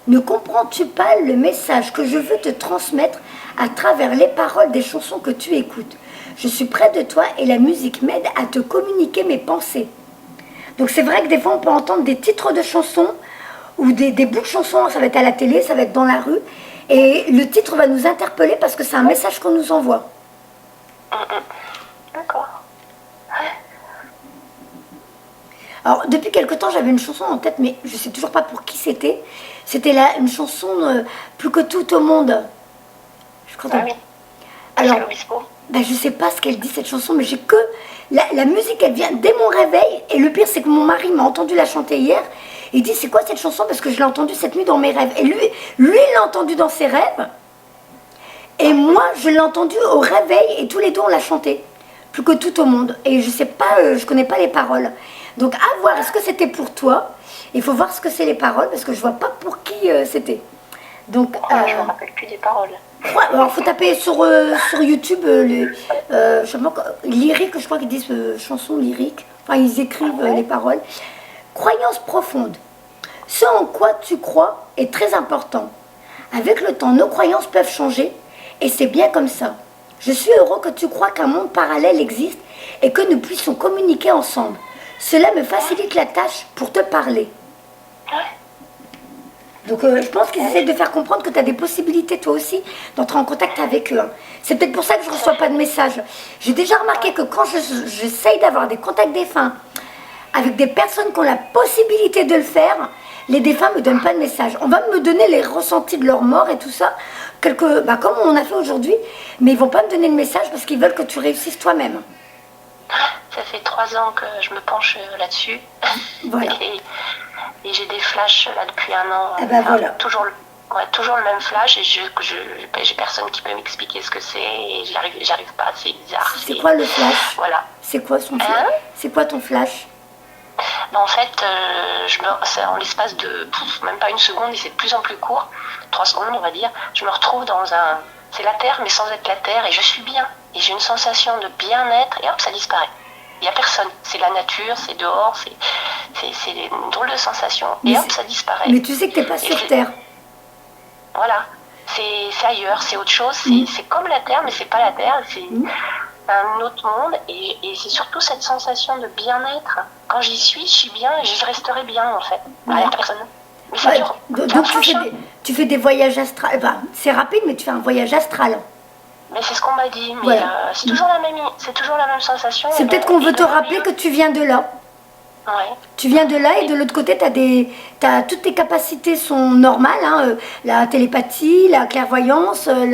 Ne comprends-tu pas le message que je veux te transmettre à travers les paroles des chansons que tu écoutes? Je suis près de toi et la musique m'aide à te communiquer mes pensées. Donc c'est vrai que des fois on peut entendre des titres de chansons ou des bouts de chansons, ça va être à la télé, ça va être dans la rue, et le titre va nous interpeller parce que c'est un message qu'on nous envoie. D'accord. Alors, depuis quelque temps, j'avais une chanson en tête, mais je sais toujours pas pour qui c'était. C'était une chanson Plus que tout au monde. Je crois Oui. Alors, Obispo. Ben, je sais pas ce qu'elle dit cette chanson, mais j'ai que la musique, elle vient dès mon réveil. Et le pire, c'est que mon mari m'a entendu la chanter hier. Il dit c'est quoi cette chanson parce que je l'ai entendue cette nuit dans mes rêves. Et lui il l'a entendue dans ses rêves. Et moi, je l'ai entendue au réveil et tous les deux on l'a chantée. Plus que tout au monde. Et je sais pas, je connais pas les paroles. Donc à voir, est-ce que c'était pour toi? Il faut voir ce que c'est les paroles parce que je vois pas pour qui c'était. Donc, je me rappelle plus des paroles. Ouais, alors faut taper sur YouTube je sais pas, lyrique, je crois qu'ils disent chansons lyriques. Enfin, ils écrivent les paroles. Croyance profonde. Ce en quoi tu crois est très important. Avec le temps, nos croyances peuvent changer et c'est bien comme ça. Je suis heureux que tu crois qu'un monde parallèle existe et que nous puissions communiquer ensemble. Cela me facilite la tâche pour te parler. Donc je pense qu'ils essaient de faire comprendre que tu as des possibilités toi aussi d'entrer en contact avec eux. Hein. C'est peut-être pour ça que je ne reçois pas de messages. J'ai déjà remarqué que quand j'essaye d'avoir des contacts défunts avec des personnes qui ont la possibilité de le faire, les défunts ne me donnent pas de messages. On va me donner les ressentis de leur mort et tout ça, comme on a fait aujourd'hui, mais ils ne vont pas me donner de message parce qu'ils veulent que tu réussisses toi-même. Ça fait 3 ans que je me penche là-dessus. Voilà. Et j'ai des flashs là depuis 1 an. Ah ben voilà. Toujours le même flash et j'ai personne qui peut m'expliquer ce que c'est et j'arrive pas, c'est bizarre. C'est quoi le flash? Voilà. C'est quoi son flash? C'est quoi ton flash? En fait, en l'espace de même pas 1 seconde, et c'est de plus en plus court, 3 secondes on va dire, je me retrouve dans c'est la Terre mais sans être la Terre et je suis bien. Et j'ai une sensation de bien-être et hop, ça disparaît. Il n'y a personne. C'est la nature, c'est dehors, c'est une drôle de sensation. Et hop, ça disparaît. Mais tu sais que tu n'es pas sur Terre. Voilà. C'est ailleurs, c'est autre chose. C'est comme la Terre, mais c'est pas la Terre. C'est un autre monde. Et c'est surtout cette sensation de bien-être. Quand j'y suis, je suis bien et je resterai bien, en fait. Il n'y a personne. Mais ça dure. Donc tu fais des voyages astrales. Enfin, c'est rapide, mais tu fais un voyage astral. Mais c'est ce qu'on m'a dit, mais c'est toujours la même sensation. C'est peut-être qu'on veut te rappeler que tu viens de là. Ouais. Tu viens de là et de l'autre côté, toutes tes capacités sont normales. Hein, la télépathie, la clairvoyance, il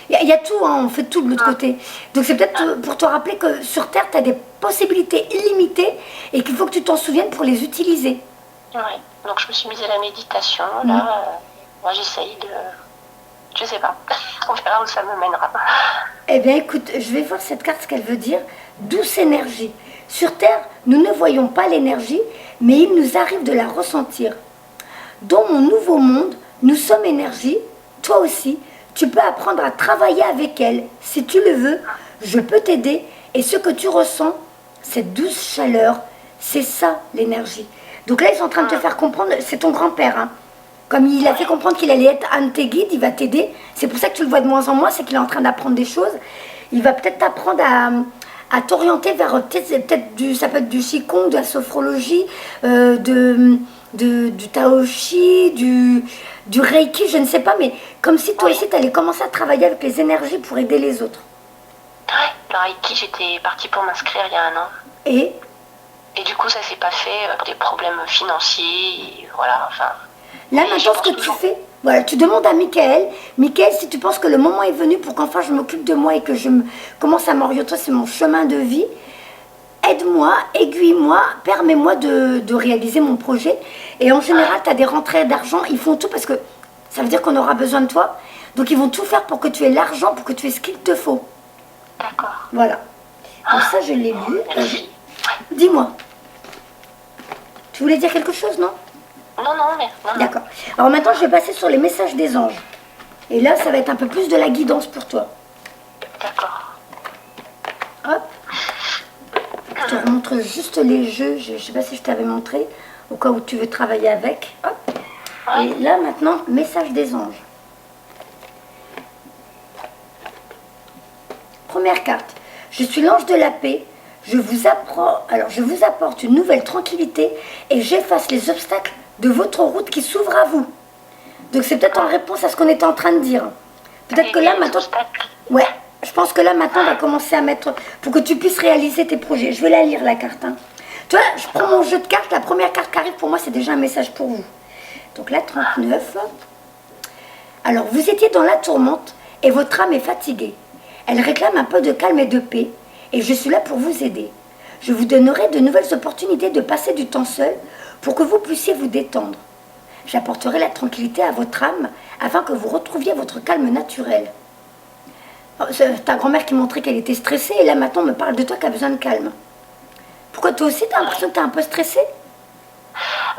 y a tout, hein, on fait tout de l'autre côté. Donc c'est peut-être pour te rappeler que sur Terre, tu as des possibilités illimitées et qu'il faut que tu t'en souviennes pour les utiliser. Ouais. Donc je me suis mise à la méditation. Là, moi j'essaye de... Je sais pas. On verra où ça me mènera. Eh bien, écoute, je vais voir cette carte, ce qu'elle veut dire. Douce énergie. Sur Terre, nous ne voyons pas l'énergie, mais il nous arrive de la ressentir. Dans mon nouveau monde, nous sommes énergie. Toi aussi, tu peux apprendre à travailler avec elle. Si tu le veux, je peux t'aider. Et ce que tu ressens, cette douce chaleur, c'est ça l'énergie. Donc là, ils sont en train de te faire comprendre, c'est ton grand-père, hein. Comme il a fait comprendre qu'il allait être un de tes guides, il va t'aider. C'est pour ça que tu le vois de moins en moins, c'est qu'il est en train d'apprendre des choses. Il va peut-être t'apprendre à t'orienter vers, ça peut être du Qigong, de la sophrologie, du Taoshi, du Reiki, je ne sais pas, mais comme si toi aussi, tu allais commencer à travailler avec les énergies pour aider les autres. Ouais, le Reiki, j'étais partie pour m'inscrire il y a 1 an. Et du coup, ça s'est pas fait pour des problèmes financiers, et voilà, enfin... Là, maintenant, ce que tu fais, voilà, tu demandes à Michael, si tu penses que le moment est venu pour qu'enfin je m'occupe de moi et que je commence à m'orienter, c'est mon chemin de vie, aide-moi, aiguille-moi, permets-moi de réaliser mon projet. Et en général, tu as des rentrées d'argent, ils font tout parce que ça veut dire qu'on aura besoin de toi. Donc, ils vont tout faire pour que tu aies l'argent, pour que tu aies ce qu'il te faut. D'accord. Voilà. Donc ça, je l'ai lu. Dis-moi. Tu voulais dire quelque chose, non ? Non. D'accord. Alors maintenant, je vais passer sur les messages des anges. Et là, ça va être un peu plus de la guidance pour toi. D'accord. Hop. Je te remontre juste les jeux. Je ne sais pas si je t'avais montré, au cas où tu veux travailler avec. Hop. Et là, maintenant, message des anges. Première carte. Je suis l'ange de la paix. Je vous apporte une nouvelle tranquillité et j'efface les obstacles de votre route qui s'ouvre à vous. Donc c'est peut-être en réponse à ce qu'on était en train de dire. Peut-être que là maintenant... Ouais, je pense que là maintenant on va commencer à mettre... Pour que tu puisses réaliser tes projets. Je vais la lire la carte. Hein. Tu vois, je prends mon jeu de cartes, la première carte qui arrive pour moi, c'est déjà un message pour vous. Donc là, 39. Alors, vous étiez dans la tourmente et votre âme est fatiguée. Elle réclame un peu de calme et de paix, et je suis là pour vous aider. Je vous donnerai de nouvelles opportunités de passer du temps seul pour que vous puissiez vous détendre. J'apporterai la tranquillité à votre âme afin que vous retrouviez votre calme naturel. C'est ta grand-mère qui montrait qu'elle était stressée et là maintenant on me parle de toi qui a besoin de calme. Pourquoi toi aussi t'as l'impression que t'es un peu stressée?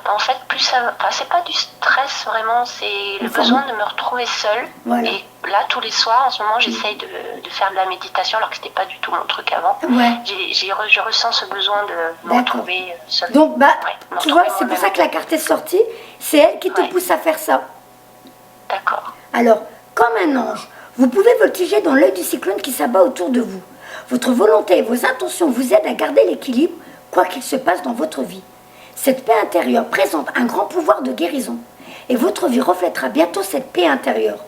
En fait, plus ça, enfin, c'est pas du stress vraiment, c'est le besoin de me retrouver seule. Voilà. Et là, tous les soirs, en ce moment, j'essaye de faire de la méditation, alors que c'était pas du tout mon truc avant. Ouais. Je ressens ce besoin de me retrouver seule. Donc, Ouais, tu vois, c'est pour ça que la carte est sortie. C'est elle qui te pousse à faire ça. D'accord. Alors, comme un ange, vous pouvez voltiger dans l'œil du cyclone qui s'abat autour de vous. Votre volonté et vos intentions vous aident à garder l'équilibre, quoi qu'il se passe dans votre vie. Cette paix intérieure présente un grand pouvoir de guérison, et votre vie reflètera bientôt cette paix intérieure.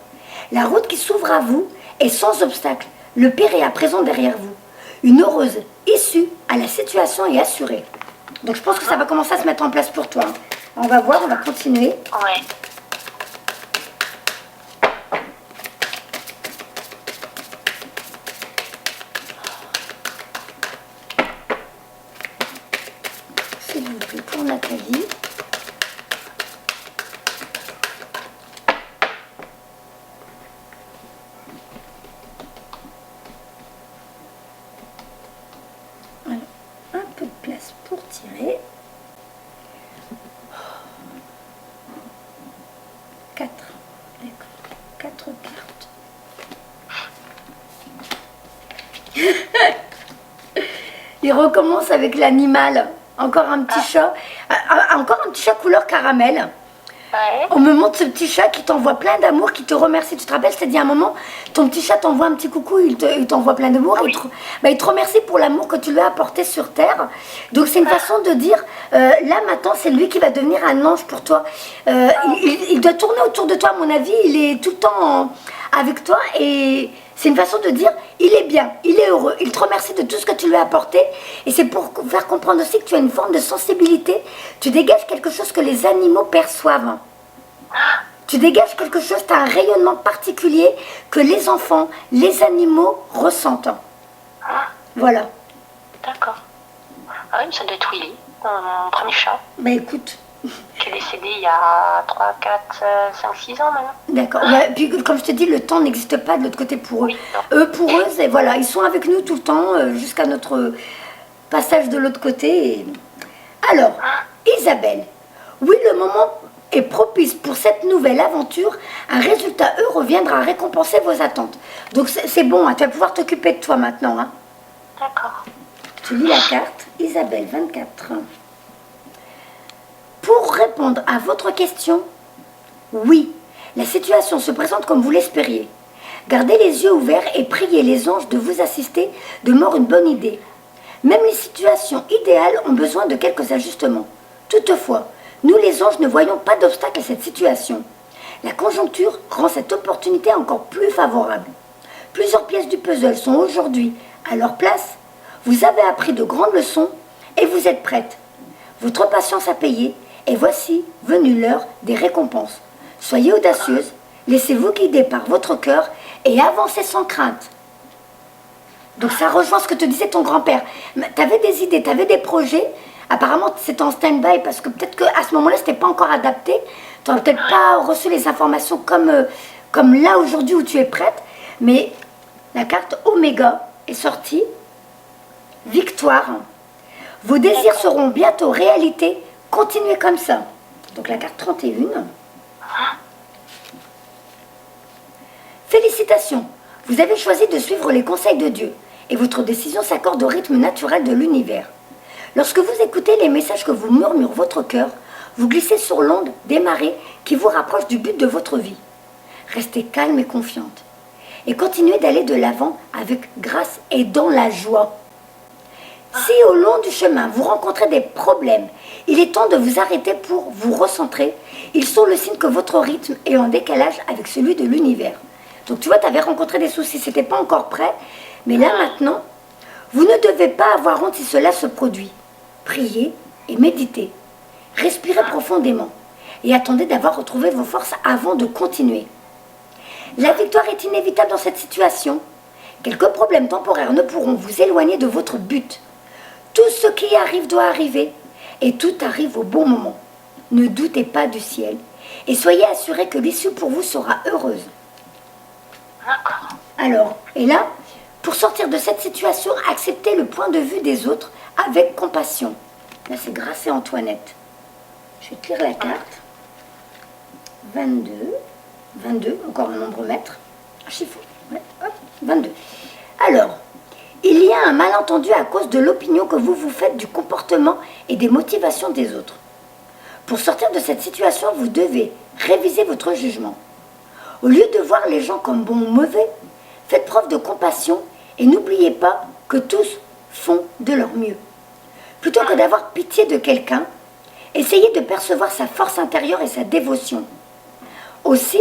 La route qui s'ouvre à vous est sans obstacle, le pire est à présent derrière vous. Une heureuse issue à la situation est assurée. Donc je pense que ça va commencer à se mettre en place pour toi. On va voir, on va continuer. Ouais. S'il vous plaît, pour Nathalie. Alors, un peu de place pour tirer. 4. D'accord. 4 cartes. Il recommence avec l'animal. Encore un petit chat. Encore un petit chat couleur caramel. Ouais. On me montre ce petit chat qui t'envoie plein d'amour, qui te remercie. Tu te rappelles, je t'ai dit à un moment, ton petit chat t'envoie un petit coucou, il t'envoie plein d'amour. Oui. Il te remercie pour l'amour que tu lui as apporté sur Terre. Donc c'est une façon de dire, là maintenant, c'est lui qui va devenir un ange pour toi. Il doit tourner autour de toi, à mon avis. Il est tout le temps avec toi et c'est une façon de dire, il est bien, il est heureux. Il te remercie de tout ce que tu lui as apporté. Et c'est pour faire comprendre aussi que tu as une forme de sensibilité. Tu dégages quelque chose que les animaux perçoivent. Tu dégages quelque chose, tu as un rayonnement particulier que les enfants, les animaux ressentent. Voilà. D'accord. Ah oui, ça doit être Willy, mon premier chat, Bah écoute. qui est décédé il y a 3, 4, 5, 6 ans maintenant. D'accord. Ouais, puis comme je te dis, le temps n'existe pas de l'autre côté pour eux. Oui, non. Eux, pour eux, c'est voilà, ils sont avec nous tout le temps jusqu'à notre passage de l'autre côté. Alors, Isabelle, oui, le moment est propice pour cette nouvelle aventure. Un résultat heureux viendra récompenser vos attentes. Donc c'est bon, hein, tu vas pouvoir t'occuper de toi maintenant. Hein. D'accord. Tu lis la carte, Isabelle, 24. Pour répondre à votre question, oui, la situation se présente comme vous l'espériez. Gardez les yeux ouverts et priez les anges de vous assister demeure une bonne idée. Même les situations idéales ont besoin de quelques ajustements. Toutefois, nous les anges ne voyons pas d'obstacle à cette situation. La conjoncture rend cette opportunité encore plus favorable. Plusieurs pièces du puzzle sont aujourd'hui à leur place. Vous avez appris de grandes leçons et vous êtes prête. Votre patience a payé et voici venue l'heure des récompenses. Soyez audacieuse, laissez-vous guider par votre cœur et avancez sans crainte. Donc ça rejoint ce que te disait ton grand-père. Tu avais des idées, tu avais des projets. Apparemment, c'était en stand-by parce que peut-être qu'à ce moment-là, ce n'était pas encore adapté. Tu n'aurais peut-être pas reçu les informations comme là aujourd'hui où tu es prête. Mais la carte Oméga est sortie. Victoire. Vos désirs seront bientôt réalité. Continuez comme ça. Donc la carte 31. Félicitations. Vous avez choisi de suivre les conseils de Dieu. Et votre décision s'accorde au rythme naturel de l'univers. Lorsque vous écoutez les messages que vous murmure votre cœur, vous glissez sur l'onde des marées qui vous rapprochent du but de votre vie. Restez calme et confiante. Et continuez d'aller de l'avant avec grâce et dans la joie. Si au long du chemin vous rencontrez des problèmes, il est temps de vous arrêter pour vous recentrer. Ils sont le signe que votre rythme est en décalage avec celui de l'univers. Donc tu vois, tu avais rencontré des soucis, c'était pas encore prêt. Mais là maintenant, vous ne devez pas avoir honte si cela se produit. priez et méditez. Respirez profondément et attendez d'avoir retrouvé vos forces avant de continuer. La victoire est inévitable dans cette situation. Quelques problèmes temporaires ne pourront vous éloigner de votre but. Tout ce qui arrive doit arriver et tout arrive au bon moment. Ne doutez pas du ciel et soyez assurés que l'issue pour vous sera heureuse. D'accord. Alors, et là, pour sortir de cette situation, acceptez le point de vue des autres avec compassion. Là, c'est Grâce et Antoinette. Je vais te lire la carte. 22. 22, encore un nombre maître. Chiffre. Ouais, hop, 22. Alors, il y a un malentendu à cause de l'opinion que vous vous faites du comportement et des motivations des autres. Pour sortir de cette situation, vous devez réviser votre jugement. Au lieu de voir les gens comme bons ou mauvais, faites preuve de compassion et n'oubliez pas que tous font de leur mieux. Plutôt que d'avoir pitié de quelqu'un, essayez de percevoir sa force intérieure et sa dévotion. Aussi,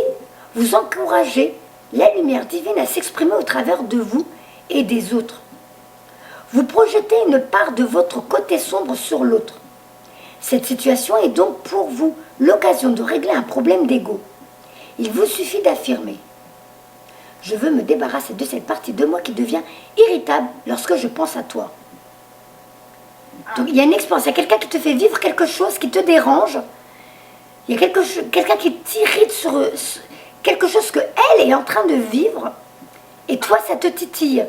vous encouragez la lumière divine à s'exprimer au travers de vous et des autres. Vous projetez une part de votre côté sombre sur l'autre. Cette situation est donc pour vous l'occasion de régler un problème d'ego. Il vous suffit d'affirmer « Je veux me débarrasser de cette partie de moi qui devient irritable lorsque je pense à toi. » Donc il y a une expérience, il y a quelqu'un qui te fait vivre quelque chose qui te dérange. Il y a quelqu'un qui t'irrite sur quelque chose qu'elle est en train de vivre. Et toi, ça te titille.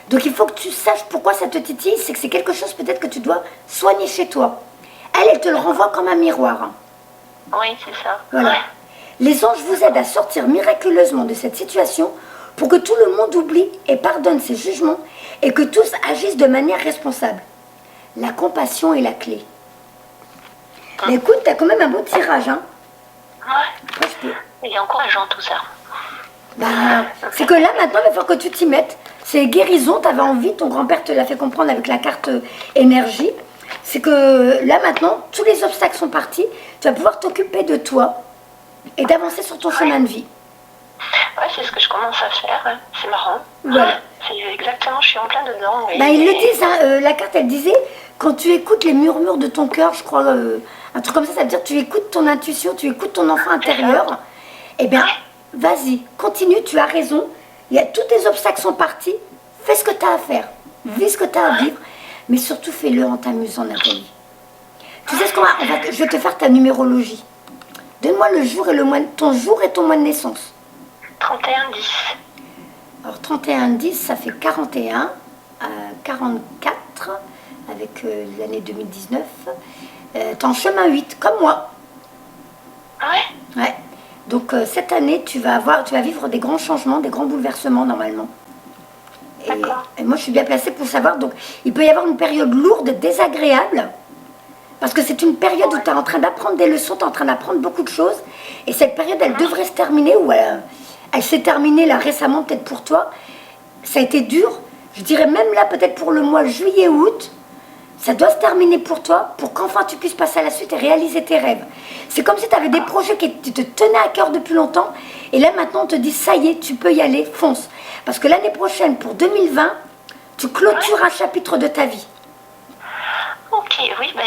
Donc il faut que tu saches pourquoi ça te titille. C'est que c'est quelque chose peut-être que tu dois soigner chez toi. Elle te le renvoie comme un miroir. Oui, c'est ça. Voilà. Ouais. Les anges vous aident à sortir miraculeusement de cette situation pour que tout le monde oublie et pardonne ses jugements et que tous agissent de manière responsable. La compassion est la clé. Mais écoute, t'as quand même un beau tirage, hein. Ouais. Il est encourageant tout ça. Bah, c'est que là, maintenant, il va falloir que tu t'y mettes. C'est guérison, t'avais envie, ton grand-père te l'a fait comprendre avec la carte énergie. C'est que là, maintenant, tous les obstacles sont partis. Tu vas pouvoir t'occuper de toi et d'avancer sur ton chemin de vie. Ouais, c'est ce que je commence à faire. Ouais. C'est marrant. Voilà. Ouais, c'est exactement, je suis en plein dedans. Oui. Bah, ils le disent, hein, la carte, elle disait, quand tu écoutes les murmures de ton cœur, je crois, un truc comme ça veut dire tu écoutes ton intuition, tu écoutes ton enfant intérieur. Eh bien, vas-y, continue, tu as raison. Tous tes obstacles sont partis. Fais ce que tu as à faire. Vis ce que tu as à vivre. Mais surtout, fais-le en t'amusant, Nathalie. Tu sais ce qu'on va... Je vais te faire ta numérologie. Donne-moi le jour et le mois, ton jour et ton mois de naissance. 31-10. Alors, 31-10, ça fait 41 à 44, avec l'année 2019. T'es en chemin 8, comme moi. Ouais. Ouais. Donc, cette année, tu vas vivre des grands changements, des grands bouleversements, normalement. Et moi, je suis bien placée pour savoir. Donc, il peut y avoir une période lourde, désagréable, parce que c'est une période où tu es en train d'apprendre des leçons, tu es en train d'apprendre beaucoup de choses. Et cette période, elle devrait se terminer, ou elle s'est terminée là récemment, peut-être pour toi. Ça a été dur. Je dirais même là, peut-être pour le mois juillet-août, ça doit se terminer pour toi, pour qu'enfin tu puisses passer à la suite et réaliser tes rêves. C'est comme si tu avais des projets qui te tenaient à cœur depuis longtemps. Et là, maintenant, on te dit, ça y est, tu peux y aller, fonce. Parce que l'année prochaine, pour 2020, tu clôtures un chapitre de ta vie. Ok, oui, ben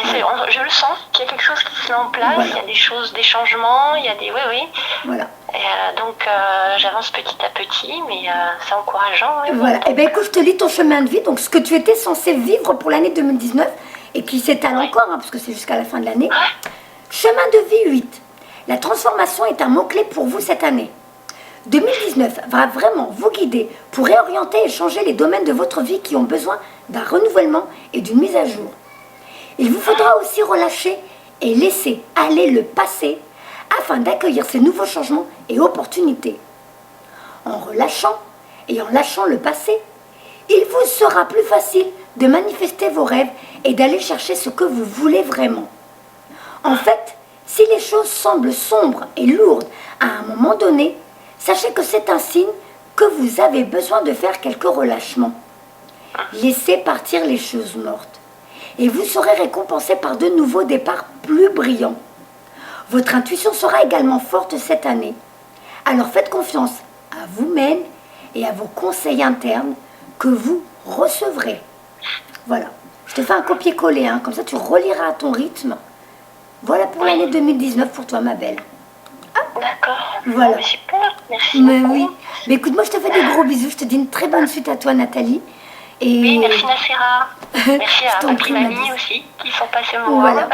je le sens qu'il y a quelque chose qui se met en place, Voilà. il y a des choses, des changements, il y a des... Oui. Voilà. Et, donc, j'avance petit à petit, mais c'est encourageant. Oui. Voilà. Et bien, écoute, je te lis ton chemin de vie. Donc, ce que tu étais censé vivre pour l'année 2019, et qui s'étale encore, hein, parce que c'est jusqu'à la fin de l'année. Chemin de vie 8. La transformation est un mot-clé pour vous cette année. 2019 va vraiment vous guider pour réorienter et changer les domaines de votre vie qui ont besoin d'un renouvellement et d'une mise à jour. Il vous faudra aussi relâcher et laisser aller le passé afin d'accueillir ces nouveaux changements et opportunités. En relâchant et en lâchant le passé, il vous sera plus facile de manifester vos rêves et d'aller chercher ce que vous voulez vraiment. En fait, si les choses semblent sombres et lourdes à un moment donné, sachez que c'est un signe que vous avez besoin de faire quelques relâchements. Laissez partir les choses mortes et vous serez récompensé par de nouveaux départs plus brillants. Votre intuition sera également forte cette année. Alors faites confiance à vous-même et à vos conseils internes que vous recevrez. Voilà. Je te fais un copier-coller, hein, comme ça tu reliras à ton rythme. Voilà pour l'année 2019 pour toi, ma belle. D'accord. Voilà. Oh, super, merci Mais beaucoup. oui. Mais écoute, moi je te fais des gros bisous. Je te dis une très bonne suite à toi, Nathalie. Et Oui, merci Nassera. Merci Je à t'en Papi prie, et ma Mamie douce. aussi, qui sont passés me voir. Voilà.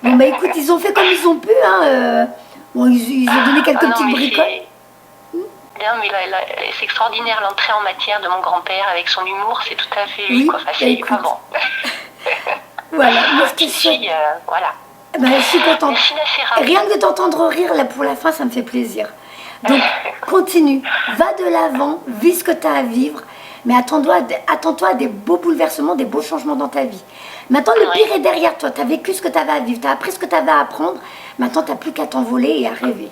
Bon, bah écoute, ils ont fait comme ils ont pu. Hein, bon, ils ont donné quelques Ah non, petites mais bricoles. Non, mais c'est extraordinaire l'entrée en matière de mon grand-père avec son humour, c'est tout à fait lui, Oui, quoi. Enfin, bah, c'est écoute. pas bon. Voilà, moi je te Je souhaite. suis, voilà. Bah, je suis contente. Merci Nassera. Rien que de t'entendre rire là pour la fin, ça me fait plaisir. Donc, continue, va de l'avant, vis ce que tu as à vivre, mais attends-toi à des beaux bouleversements, des beaux changements dans ta vie. Maintenant, le pire est derrière toi. Tu as vécu ce que tu avais à vivre, tu as appris ce que tu avais à apprendre. Maintenant, tu n'as plus qu'à t'envoler et à rêver.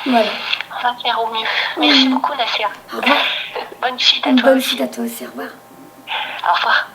Voilà. On va faire au mieux. Merci beaucoup Nassera. Au revoir. Bonne suite à Une toi bonne aussi. suite à toi aussi. Au revoir. Au revoir.